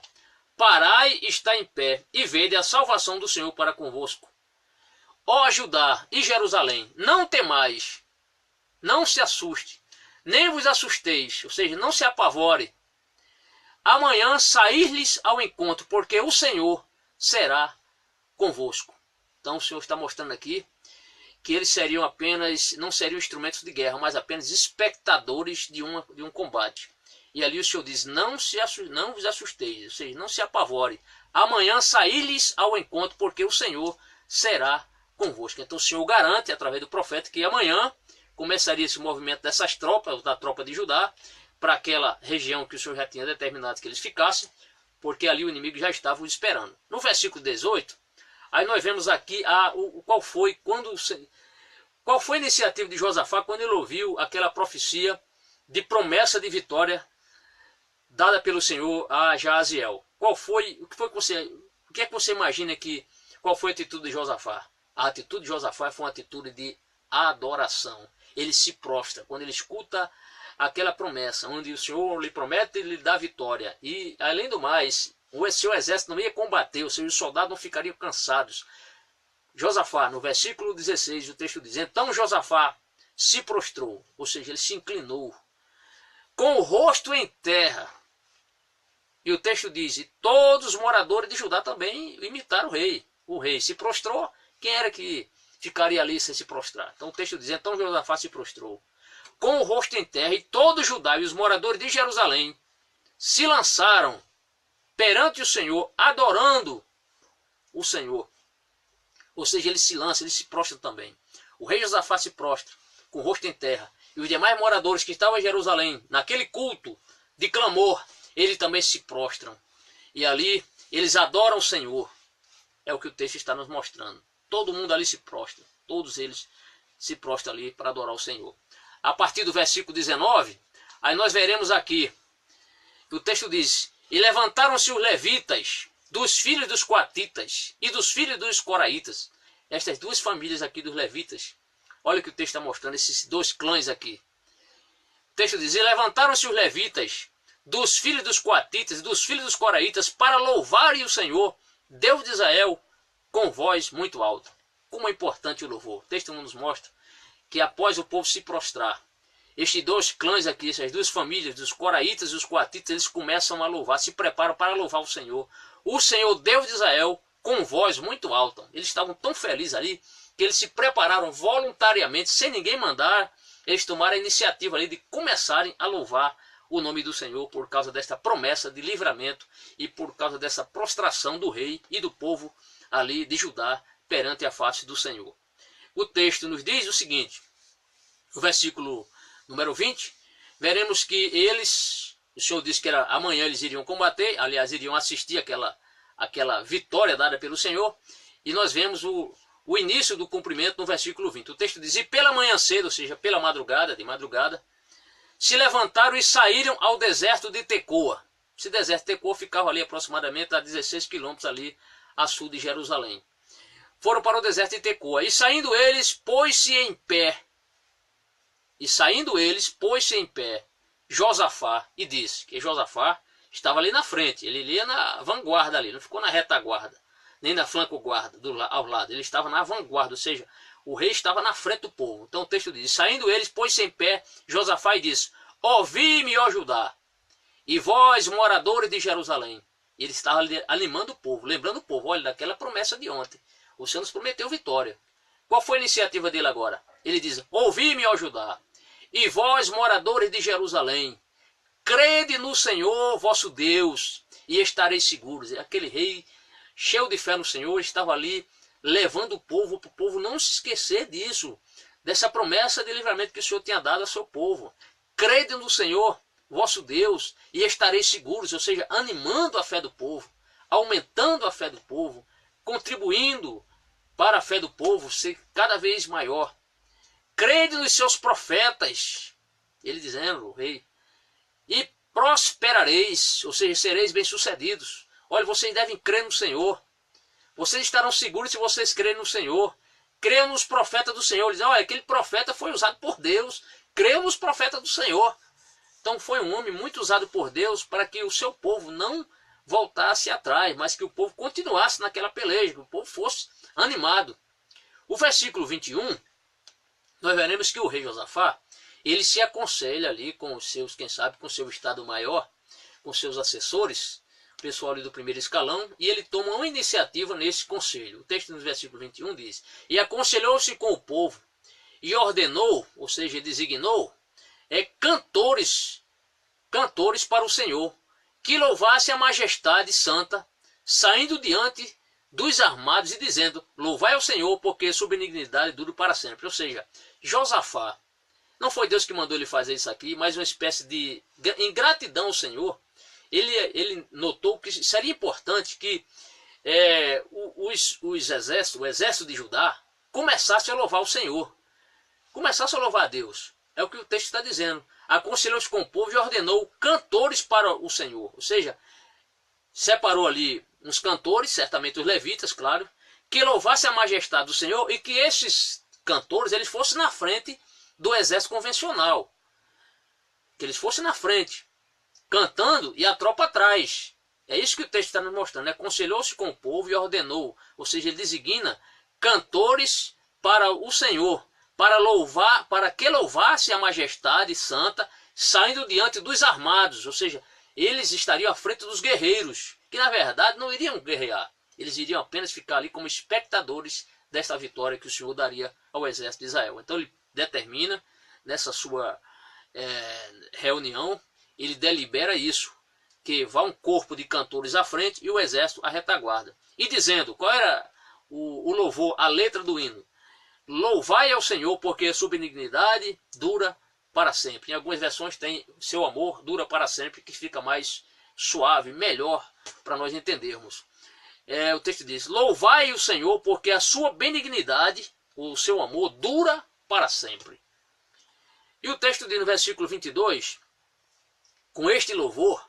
Parai e está em pé, e vede a salvação do Senhor para convosco. Ó Judá e Jerusalém, não temais, não se assuste, nem vos assusteis, ou seja, não se apavore. Amanhã sair-lhes ao encontro, porque o Senhor será convosco. Então o Senhor está mostrando aqui que eles seriam não seriam instrumentos de guerra, mas apenas espectadores de um combate. E ali o Senhor diz: não vos assusteis, ou seja, não se apavore. Amanhã sair-lhes ao encontro, porque o Senhor será convosco. Então o Senhor garante, através do profeta, que amanhã começaria esse movimento dessas tropas, da tropa de Judá, para aquela região que o Senhor já tinha determinado que eles ficassem, porque ali o inimigo já estava os esperando. No versículo 18, aí nós vemos aqui qual foi a iniciativa de Josafá quando ele ouviu aquela profecia de promessa de vitória dada pelo Senhor a Jaziel. O que é que você imagina qual foi a atitude de Josafá? A atitude de Josafá foi uma atitude de adoração. Ele se prostra quando ele escuta aquela promessa, onde o Senhor lhe promete e lhe dá vitória. E, além do mais, o seu exército não ia combater, ou seja, os soldados não ficariam cansados. Josafá, no versículo 16, o texto diz: então Josafá se prostrou, ou seja, ele se inclinou, com o rosto em terra. E o texto diz: e todos os moradores de Judá também imitaram o rei. O rei se prostrou. Quem era que ficaria ali sem se prostrar. Então o texto diz, então Josafá se prostrou, com o rosto em terra, e todo Judá e os moradores de Jerusalém se lançaram perante o Senhor, adorando o Senhor. Ou seja, ele se lança, ele se prostra também. O rei Josafá se prostra, com o rosto em terra. E os demais moradores que estavam em Jerusalém, naquele culto de clamor, eles também se prostram. E ali, eles adoram o Senhor. É o que o texto está nos mostrando. Todo mundo ali se prostra. Todos eles se prostram ali para adorar o Senhor. A partir do versículo 19, aí nós veremos aqui, que o texto diz, e levantaram-se os levitas, dos filhos dos coatitas e dos filhos dos coraitas. Estas duas famílias aqui dos levitas. Olha o que o texto está mostrando, esses dois clãs aqui. O texto diz, e levantaram-se os levitas, dos filhos dos coatitas e dos filhos dos coraitas, para louvarem o Senhor, Deus de Israel, com voz muito alta. Como é importante o louvor. O texto nos mostra que após o povo se prostrar, estes dois clãs aqui, essas duas famílias, dos coraitas e os coatitas, eles começam a louvar, se preparam para louvar o Senhor, Deus de Israel, com voz muito alta. Eles estavam tão felizes ali, que eles se prepararam voluntariamente, sem ninguém mandar, eles tomaram a iniciativa ali de começarem a louvar o nome do Senhor, por causa desta promessa de livramento, e por causa dessa prostração do rei e do povo ali de Judá, perante a face do Senhor. O texto nos diz o seguinte, no versículo número 20, veremos que eles, o Senhor disse que amanhã eles iriam combater, aliás, iriam assistir aquela vitória dada pelo Senhor, e nós vemos o início do cumprimento no versículo 20. O texto diz, e pela manhã cedo, ou seja, pela madrugada, de madrugada, se levantaram e saíram ao deserto de Tecoa. Esse deserto de Tecoa ficava ali aproximadamente a 16 quilômetros ali a sul de Jerusalém. Foram para o deserto de Tecoa, e saindo eles, pôs-se em pé, Josafá, e disse que Josafá estava ali na frente, ele ia na vanguarda ali, não ficou na retaguarda, nem na flanco-guarda ao lado, ele estava na vanguarda, ou seja, o rei estava na frente do povo. Então o texto diz, saindo eles, pôs-se em pé Josafá e disse, ouvi-me, ó Judá, e vós, moradores de Jerusalém. E ele estava animando o povo, lembrando o povo, olha, daquela promessa de ontem, o Senhor nos prometeu vitória. Qual foi a iniciativa dele agora? Ele diz, ouvi-me, ó Judá, e vós, moradores de Jerusalém, crede no Senhor vosso Deus, e estareis seguros. Aquele rei, cheio de fé no Senhor, estava ali levando o povo, para o povo não se esquecer disso, dessa promessa de livramento que o Senhor tinha dado ao seu povo. Crede no Senhor vosso Deus, e estareis seguros, ou seja, animando a fé do povo, aumentando a fé do povo, contribuindo para a fé do povo ser cada vez maior. Crede nos seus profetas, ele dizendo, o rei, e prosperareis, ou seja, sereis bem-sucedidos. Olha, vocês devem crer no Senhor. Vocês estarão seguros se vocês crerem no Senhor. Creiam nos profetas do Senhor. Eles dizem, olha, aquele profeta foi usado por Deus. Creiam nos profetas do Senhor. Então foi um homem muito usado por Deus para que o seu povo não voltasse atrás, mas que o povo continuasse naquela peleja, que o povo fosse animado. O versículo 21, nós veremos que o rei Josafá, ele se aconselha ali com os seus, quem sabe, com o seu estado maior, com seus assessores, pessoal ali do primeiro escalão, e ele toma uma iniciativa nesse conselho. O texto no versículo 21 diz, e aconselhou-se com o povo, e ordenou, ou seja, designou, cantores para o Senhor, que louvasse a majestade santa, saindo diante dos armados e dizendo, louvai ao Senhor, porque sua benignidade dura para sempre. Ou seja, Josafá, não foi Deus que mandou ele fazer isso aqui, mas uma espécie de ingratidão ao Senhor. Ele notou que seria importante que o exército de Judá começasse a louvar o Senhor, começasse a louvar a Deus. É o que o texto está dizendo. Aconselhou-se com o povo e ordenou cantores para o Senhor. Ou seja, separou ali uns cantores, certamente os levitas, claro, que louvassem a majestade do Senhor e que esses cantores eles fossem na frente do exército convencional. Que eles fossem na frente, cantando e a tropa atrás. É isso que o texto está nos mostrando. Aconselhou-se com o povo e ordenou, ou seja, ele designa cantores para o Senhor, para que louvasse a majestade santa, saindo diante dos armados, ou seja, eles estariam à frente dos guerreiros, que na verdade não iriam guerrear, eles iriam apenas ficar ali como espectadores desta vitória que o Senhor daria ao exército de Israel. Então ele determina, nessa sua reunião, ele delibera isso, que vá um corpo de cantores à frente e o exército à retaguarda. E dizendo, qual era o louvor, a letra do hino? Louvai ao Senhor, porque a sua benignidade dura para sempre. Em algumas versões tem seu amor dura para sempre, que fica mais suave, melhor para nós entendermos. O texto diz, louvai o Senhor, porque a sua benignidade, o seu amor, dura para sempre. E o texto diz no versículo 22, com este louvor,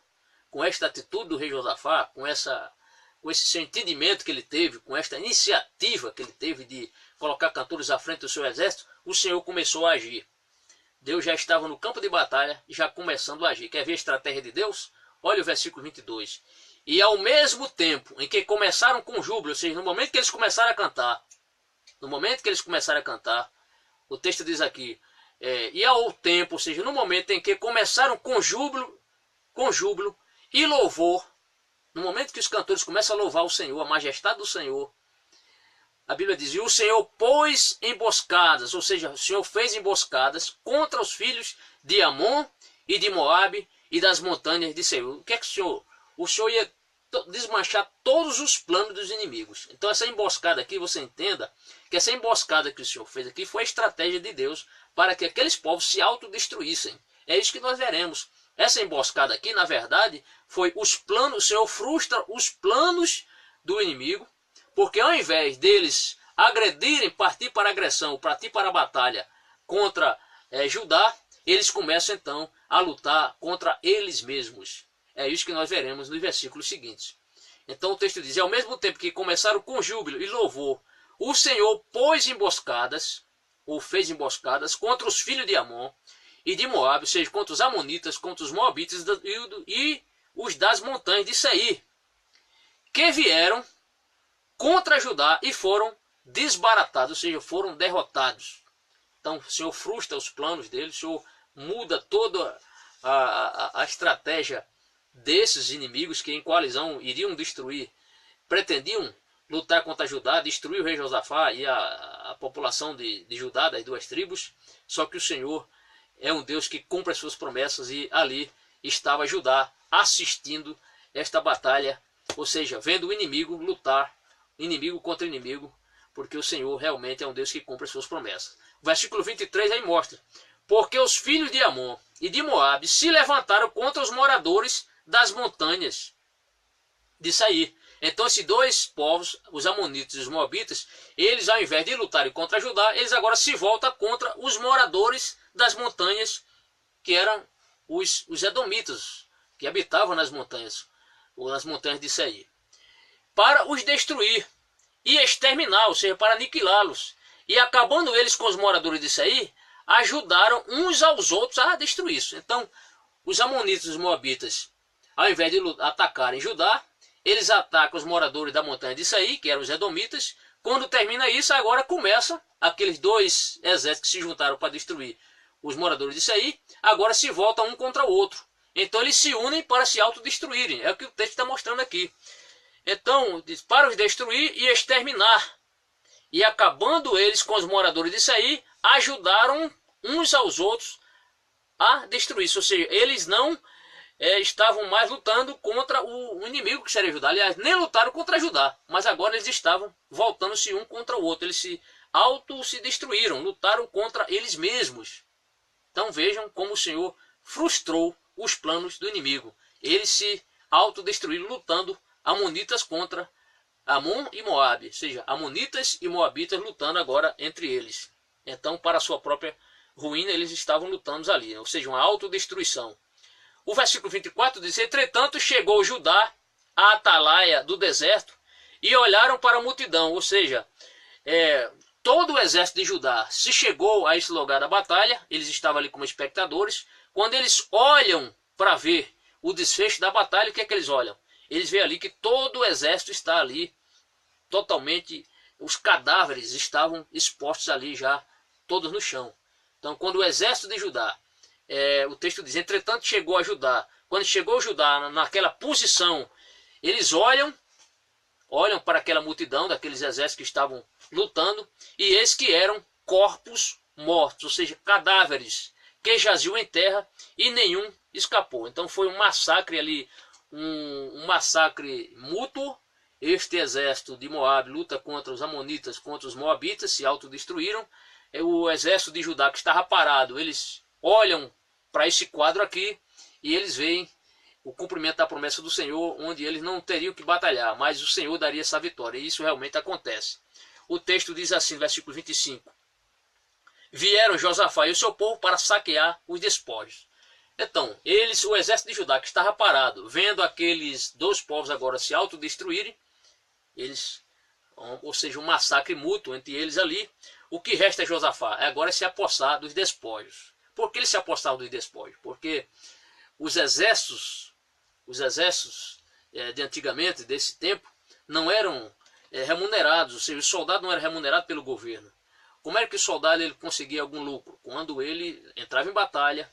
com esta atitude do rei Josafá, com esse seu entendimento que ele teve, com esta iniciativa que ele teve de colocar cantores à frente do seu exército, o Senhor começou a agir. Deus já estava no campo de batalha, já começando a agir. Quer ver a estratégia de Deus? Olha o versículo 22. E ao mesmo tempo em que começaram com júbilo, ou seja, no momento que eles começaram a cantar, o texto diz aqui, e ao tempo, ou seja, no momento em que começaram com júbilo e louvor, no momento que os cantores começam a louvar o Senhor, a majestade do Senhor, a Bíblia diz, e o Senhor pôs emboscadas, ou seja, o Senhor fez emboscadas contra os filhos de Amon e de Moabe e das montanhas de Seir. O que é que o Senhor ia desmanchar todos os planos dos inimigos. Então essa emboscada aqui, você entenda que essa emboscada que o Senhor fez aqui foi a estratégia de Deus para que aqueles povos se autodestruíssem. É isso que nós veremos. Essa emboscada aqui, na verdade, foi os planos, o Senhor frustra os planos do inimigo, porque ao invés deles agredirem, partir para a agressão, partir para a batalha contra Judá, eles começam então a lutar contra eles mesmos. É isso que nós veremos nos versículos seguintes. Então o texto diz, ao mesmo tempo que começaram com júbilo e louvor, o Senhor pôs emboscadas, ou fez emboscadas, contra os filhos de Amon e de Moabe, ou seja, contra os amonitas, contra os moabitas e os das montanhas de Seir, que vieram contra Judá e foram desbaratados, ou seja, foram derrotados. Então o Senhor frustra os planos deles, o Senhor muda toda a estratégia desses inimigos que em coalizão iriam destruir, pretendiam lutar contra Judá, destruir o rei Josafá e a população de Judá, das duas tribos. Só que o Senhor é um Deus que cumpre as suas promessas, e ali estava Judá assistindo esta batalha, ou seja, vendo o inimigo lutar, inimigo contra inimigo, porque o Senhor realmente é um Deus que cumpre as suas promessas. O versículo 23 aí mostra, porque os filhos de Amon e de Moabe se levantaram contra os moradores das montanhas de Seir. Então esses dois povos, os amonitas e os moabitas, eles ao invés de lutarem contra Judá, eles agora se voltam contra os moradores das montanhas, que eram os edomitas, que habitavam nas montanhas, ou nas montanhas de Seir, para os destruir e exterminar, ou seja, para aniquilá-los. E acabando eles com os moradores de Seir, ajudaram uns aos outros a destruir isso. Então os amonitas e os moabitas, ao invés de atacarem Judá, eles atacam os moradores da montanha de Seir, que eram os edomitas. Quando termina isso, agora começam aqueles dois exércitos que se juntaram para destruir os moradores de Seir, agora se voltam um contra o outro. Então eles se unem para se autodestruírem. É o que o texto está mostrando aqui. Então, para os destruir e exterminar. E acabando eles com os moradores de Seir, ajudaram uns aos outros a destruir. Ou seja, eles não estavam mais lutando contra o inimigo que seria Judá. Aliás, nem lutaram contra Judá, mas agora eles estavam voltando-se um contra o outro. Eles se destruíram, lutaram contra eles mesmos. Então vejam como o Senhor frustrou os planos do inimigo. Eles se autodestruíram lutando amonitas contra Amon e Moabe, ou seja, amonitas e moabitas lutando agora entre eles. Então, para a sua própria ruína, eles estavam lutando ali, ou seja, uma autodestruição. O versículo 24 diz, entretanto chegou Judá à atalaia do deserto e olharam para a multidão, ou seja, todo o exército de Judá se chegou a esse lugar da batalha, eles estavam ali como espectadores. Quando eles olham para ver o desfecho da batalha, o que é que eles olham? Eles veem ali que todo o exército está ali, totalmente, os cadáveres estavam expostos ali já, todos no chão. Então quando o exército de Judá, o texto diz, entretanto chegou a Judá, quando chegou Judá naquela posição, eles olham olham para aquela multidão, daqueles exércitos que estavam lutando, e eis que eram corpos mortos, ou seja, cadáveres que jaziam em terra, e nenhum escapou. Então foi um massacre ali, um massacre mútuo. Este exército de Moabe luta contra os amonitas, contra os moabitas, se autodestruíram. O exército de Judá, que estava parado, eles olham para esse quadro aqui e eles veem o cumprimento da promessa do Senhor, onde eles não teriam que batalhar, mas o Senhor daria essa vitória, e isso realmente acontece. O texto diz assim, versículo 25: vieram Josafá e o seu povo para saquear os despojos. Então, eles, o exército de Judá, que estava parado, vendo aqueles dois povos agora se autodestruírem, eles, ou seja, um massacre mútuo entre eles ali, o que resta a Josafá agora é se apossar dos despojos. Por que eles se apossavam dos despojos? Porque os exércitos de antigamente, desse tempo, não eram remunerados, ou seja, o soldado não era remunerado pelo governo. Como era que o soldado ele conseguia algum lucro? Quando ele entrava em batalha,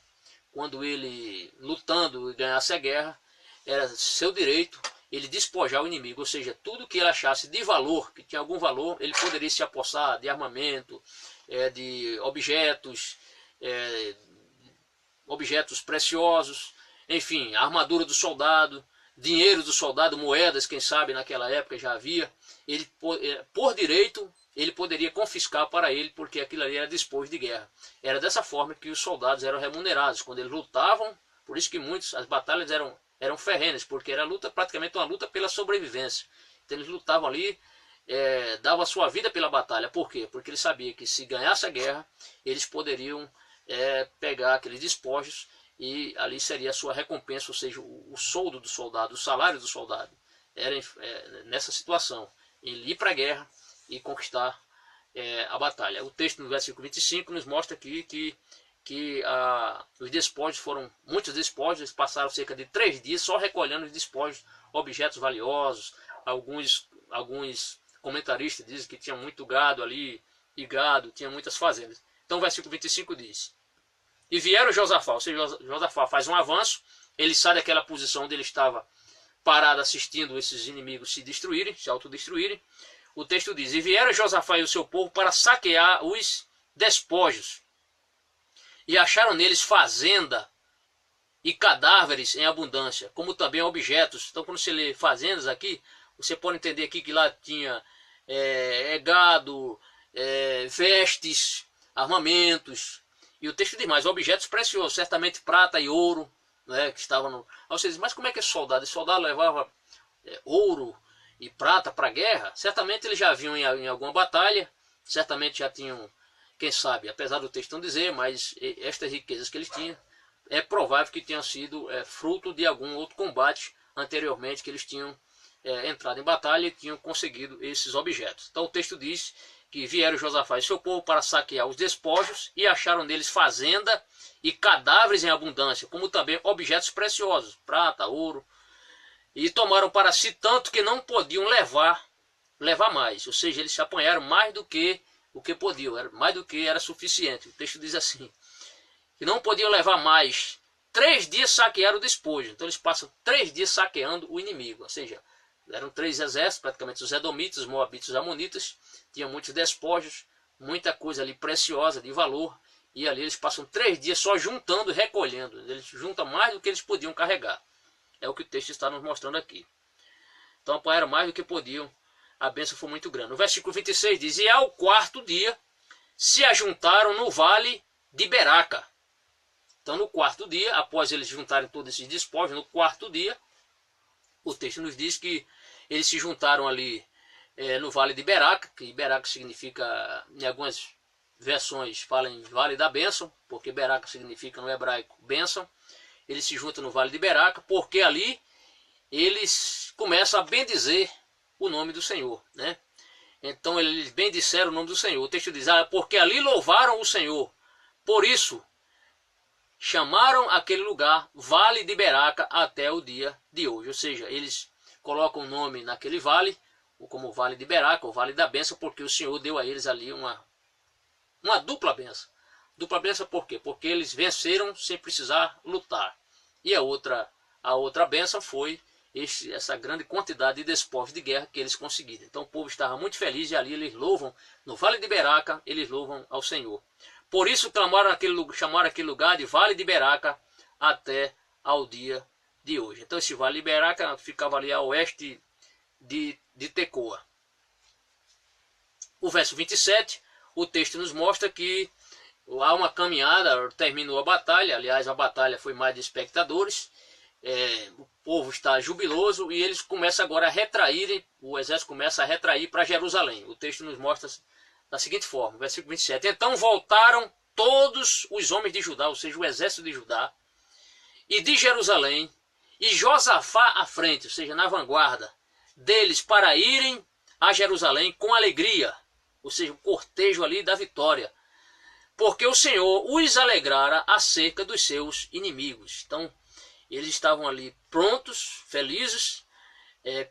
quando ele, lutando, ganhasse a guerra, era seu direito ele despojar o inimigo, ou seja, tudo que ele achasse de valor, que tinha algum valor, ele poderia se apossar de armamento, de objetos, objetos preciosos, enfim, a armadura do soldado, dinheiro do soldado, moedas, quem sabe naquela época já havia. Ele, por direito, ele poderia confiscar para ele, porque aquilo ali era despojo de guerra. Era dessa forma que os soldados eram remunerados, quando eles lutavam. Por isso que as batalhas eram ferrenhas, porque era praticamente uma luta pela sobrevivência. Então eles lutavam ali, davam a sua vida pela batalha. Por quê? Porque eles sabiam que se ganhasse a guerra, eles poderiam pegar aqueles despojos, e ali seria a sua recompensa, ou seja, o soldo do soldado, o salário do soldado. Era nessa situação, ele ir para a guerra e conquistar a batalha. O texto no versículo 25 nos mostra aqui que os despojos foram, muitos despojos, eles passaram cerca de 3 dias só recolhendo os despojos, objetos valiosos. Alguns comentaristas dizem que tinha muito gado ali, e gado, tinha muitas fazendas. Então o versículo 25 diz: e vieram Josafá, ou seja, Josafá faz um avanço, ele sai daquela posição onde ele estava parado assistindo esses inimigos se destruírem, se autodestruírem. O texto diz: e vieram Josafá e o seu povo para saquear os despojos, e acharam neles fazenda e cadáveres em abundância, como também objetos. Então quando você lê fazendas aqui, você pode entender aqui que lá tinha gado, vestes, armamentos. E o texto diz mais: objetos preciosos, certamente prata e ouro, que estavam no... Aí você diz: mas como é que esse soldado? Esse soldado levava ouro e prata para a guerra? Certamente eles já vinham em alguma batalha, certamente já tinham, quem sabe, apesar do texto não dizer, mas estas riquezas que eles tinham, é provável que tenham sido fruto de algum outro combate anteriormente, que eles tinham entrado em batalha e tinham conseguido esses objetos. Então o texto diz que vieram Josafá e seu povo para saquear os despojos, e acharam neles fazenda e cadáveres em abundância, como também objetos preciosos, prata, ouro, e tomaram para si tanto que não podiam levar mais, ou seja, eles se apanharam mais do que o que podiam, mais do que era suficiente. O texto diz assim, que não podiam levar mais. 3 dias saquearam o despojo, então eles passam 3 dias saqueando o inimigo, ou seja, eram 3 exércitos, praticamente os edomitas, os moabitas, os amonitas, tinham muitos despojos, muita coisa ali preciosa, de valor, e ali eles passam 3 dias só juntando e recolhendo. Eles juntam mais do que eles podiam carregar. É o que o texto está nos mostrando aqui. Então apanharam mais do que podiam, a bênção foi muito grande. O versículo 26 diz: e ao 4º dia se ajuntaram no vale de Beraca. Então no 4º dia, após eles juntarem todos esses despojos, no 4º dia, o texto nos diz que eles se juntaram ali no Vale de Beraca, que Beraca significa, em algumas versões falam em Vale da Bênção, porque Beraca significa no hebraico bênção. Eles se juntam no Vale de Beraca, porque ali eles começam a bendizer o nome do Senhor, né? Então eles bendisseram o nome do Senhor. O texto diz: porque ali louvaram o Senhor, por isso chamaram aquele lugar Vale de Beraca até o dia de hoje. Ou seja, eles colocam o nome naquele vale, como Vale de Beraca, o Vale da Bênção, porque o Senhor deu a eles ali uma dupla bênção. Dupla bênção por quê? Porque eles venceram sem precisar lutar. E a outra bênção foi essa grande quantidade de despojos de guerra que eles conseguiram. Então o povo estava muito feliz e ali eles louvam, no Vale de Beraca, eles louvam ao Senhor. Por isso chamaram aquele lugar de Vale de Beraca até ao dia de hoje. Então esse Vale de Beraca ficava ali a oeste de Tecoa. O verso 27, o texto nos mostra que há uma caminhada, terminou a batalha, aliás a batalha foi mais de espectadores, o povo está jubiloso e eles começam agora a retraírem, o exército começa a retrair para Jerusalém. O texto nos mostra da seguinte forma, versículo 27, então voltaram todos os homens de Judá, ou seja, o exército de Judá, e de Jerusalém, e Josafá à frente, ou seja, na vanguarda deles, para irem a Jerusalém com alegria, ou seja, o cortejo ali da vitória, porque o Senhor os alegrara acerca dos seus inimigos. Então, eles estavam ali prontos, felizes,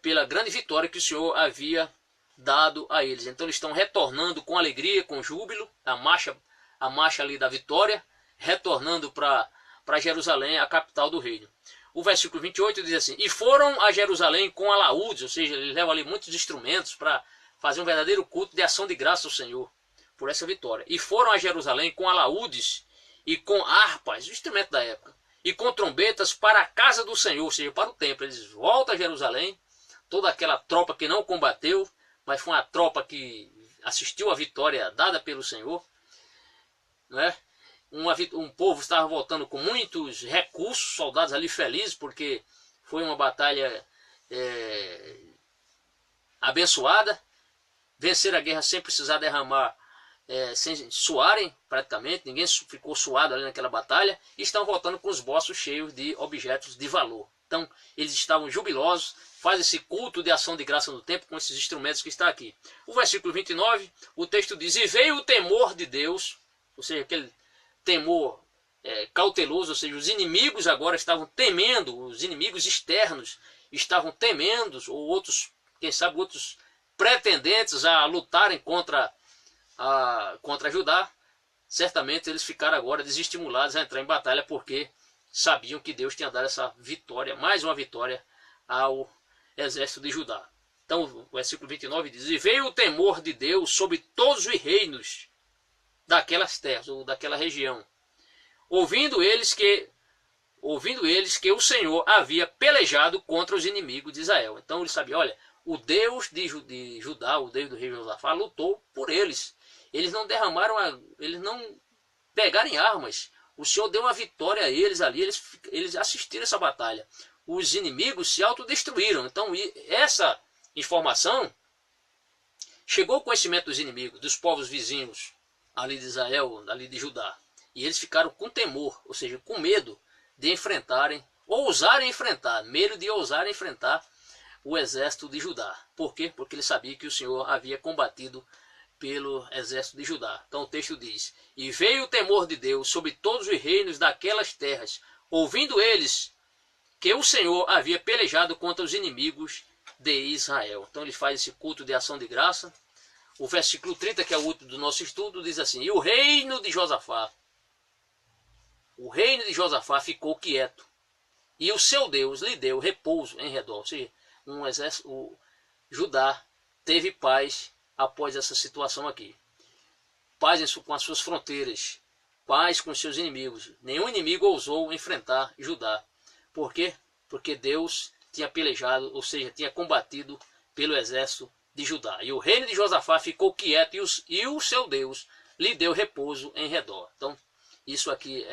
pela grande vitória que o Senhor havia dado a eles. Então, eles estão retornando com alegria, com júbilo, a marcha ali da vitória, retornando para Jerusalém, a capital do reino. O versículo 28 diz assim, e foram a Jerusalém com alaúdes, ou seja, eles levam ali muitos instrumentos para fazer um verdadeiro culto de ação de graça ao Senhor por essa vitória. E foram a Jerusalém com alaúdes e com harpas, o instrumento da época, e com trombetas para a casa do Senhor, ou seja, para o templo. Eles voltam a Jerusalém, toda aquela tropa que não combateu, mas foi uma tropa que assistiu à vitória dada pelo Senhor, né? Um povo estava voltando com muitos recursos, soldados ali felizes, porque foi uma batalha abençoada, vencer a guerra sem precisar derramar, sem suarem praticamente, ninguém ficou suado ali naquela batalha, e estão voltando com os bolsos cheios de objetos de valor. Então eles estavam jubilosos, faz esse culto de ação de graça no templo com esses instrumentos que está aqui. O versículo 29, o texto diz, e veio o temor de Deus, ou seja, aquele temor cauteloso, ou seja, os inimigos agora estavam temendo, os inimigos externos estavam temendo, ou outros, quem sabe outros pretendentes a lutarem contra Judá, certamente eles ficaram agora desestimulados a entrar em batalha, porque sabiam que Deus tinha dado essa vitória, mais uma vitória ao exército de Judá. Então o versículo 29 diz, e veio o temor de Deus sobre todos os reinos daquelas terras, ou daquela região, ouvindo eles que o Senhor havia pelejado contra os inimigos de Israel. Então eles sabiam, olha, o Deus de Judá, o Deus do rei Josafá, lutou por eles. Eles não derramaram, eles não pegaram em armas. O Senhor deu uma vitória a eles ali, eles assistiram essa batalha. Os inimigos se autodestruíram. Então essa informação chegou ao conhecimento dos inimigos, dos povos vizinhos ali de Israel, ali de Judá. E eles ficaram com temor, ou seja, com medo de enfrentarem, ousarem enfrentar, medo de ousarem enfrentar o exército de Judá. Por quê? Porque ele sabia que o Senhor havia combatido pelo exército de Judá. Então o texto diz, e veio o temor de Deus sobre todos os reinos daquelas terras, ouvindo eles que o Senhor havia pelejado contra os inimigos de Israel. Então ele faz esse culto de ação de graça. O versículo 30, que é o último do nosso estudo, diz assim, e o reino de Josafá ficou quieto, e o seu Deus lhe deu repouso em redor. Ou seja, o Judá teve paz após essa situação aqui. Paz com as suas fronteiras, paz com os seus inimigos. Nenhum inimigo ousou enfrentar Judá. Por quê? Porque Deus tinha pelejado, ou seja, tinha combatido pelo exército de Judá. E o reino de Josafá ficou quieto, e o seu Deus lhe deu repouso em redor. Então, isso aqui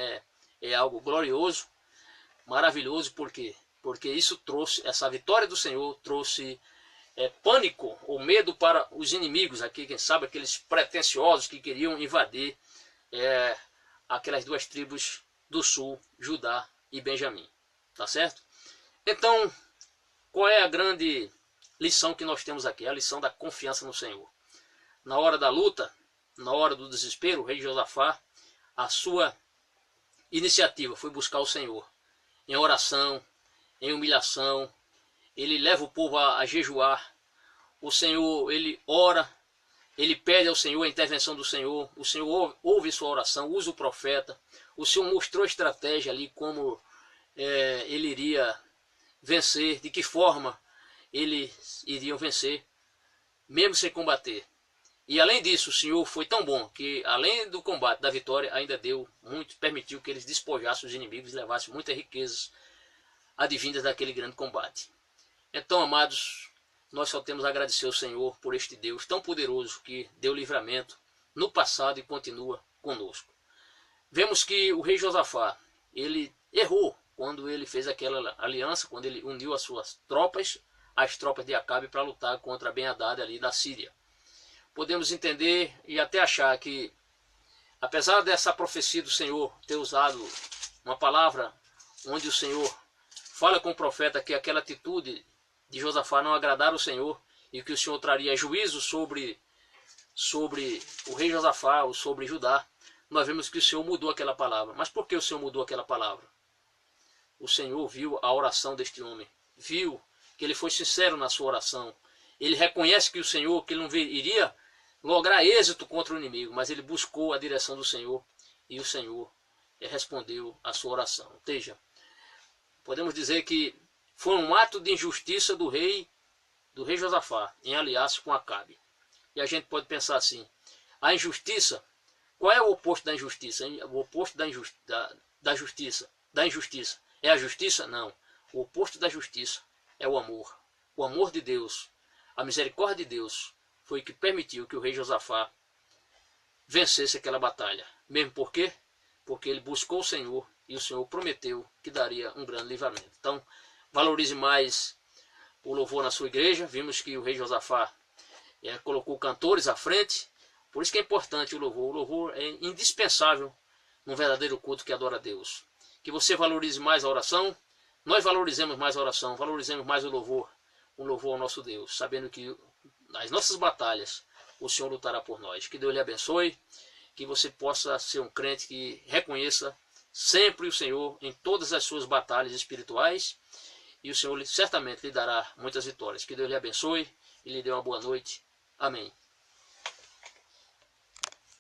é algo glorioso, maravilhoso. Por quê? Porque isso trouxe, essa vitória do Senhor trouxe pânico ou medo para os inimigos aqui, quem sabe aqueles pretensiosos que queriam invadir aquelas duas tribos do sul, Judá e Benjamim. Tá certo? Então, qual é a grande lição que nós temos aqui? A lição da confiança no Senhor. Na hora da luta, na hora do desespero, o rei Josafá, a sua iniciativa foi buscar o Senhor em oração, em humilhação. Ele leva o povo a jejuar. O Senhor, ele ora, ele pede ao Senhor a intervenção do Senhor. O Senhor ouve sua oração, usa o profeta. O Senhor mostrou a estratégia ali, como ele iria vencer, de que forma eles iriam vencer, mesmo sem combater. E além disso, o Senhor foi tão bom que, além do combate, da vitória, ainda deu muito, permitiu que eles despojassem os inimigos e levassem muitas riquezas advindas daquele grande combate. Então, amados, nós só temos a agradecer ao Senhor por este Deus tão poderoso que deu livramento no passado e continua conosco. Vemos que o rei Josafá, ele errou quando ele fez aquela aliança, quando ele uniu as suas tropas, as tropas de Acabe, para lutar contra Ben-Hadad ali da Síria. Podemos entender e até achar que, apesar dessa profecia do Senhor ter usado uma palavra onde o Senhor fala com o profeta que aquela atitude de Josafá não agradara o Senhor e que o Senhor traria juízo sobre o rei Josafá ou sobre Judá, nós vemos que o Senhor mudou aquela palavra. Mas por que o Senhor mudou aquela palavra? O Senhor viu a oração deste homem, viu que ele foi sincero na sua oração. Ele reconhece que o Senhor, que ele não iria lograr êxito contra o inimigo, mas ele buscou a direção do Senhor e o Senhor respondeu a sua oração. Ou seja, podemos dizer que foi um ato de injustiça do rei Josafá em aliança com Acabe. E a gente pode pensar assim, a injustiça, qual é o oposto da injustiça? O oposto da justiça é a justiça? Não. O oposto da justiça é o amor. O amor de Deus, a misericórdia de Deus, foi que permitiu que o rei Josafá vencesse aquela batalha. Mesmo por quê? Porque ele buscou o Senhor e o Senhor prometeu que daria um grande livramento. Então, valorize mais o louvor na sua igreja. Vimos que o rei Josafá colocou cantores à frente. Por isso que é importante o louvor. O louvor é indispensável num verdadeiro culto que adora a Deus. Que você valorize mais a oração. Nós valorizemos mais a oração, valorizemos mais o louvor ao nosso Deus, sabendo que nas nossas batalhas o Senhor lutará por nós. Que Deus lhe abençoe, que você possa ser um crente que reconheça sempre o Senhor em todas as suas batalhas espirituais, e o Senhor certamente lhe dará muitas vitórias. Que Deus lhe abençoe e lhe dê uma boa noite. Amém.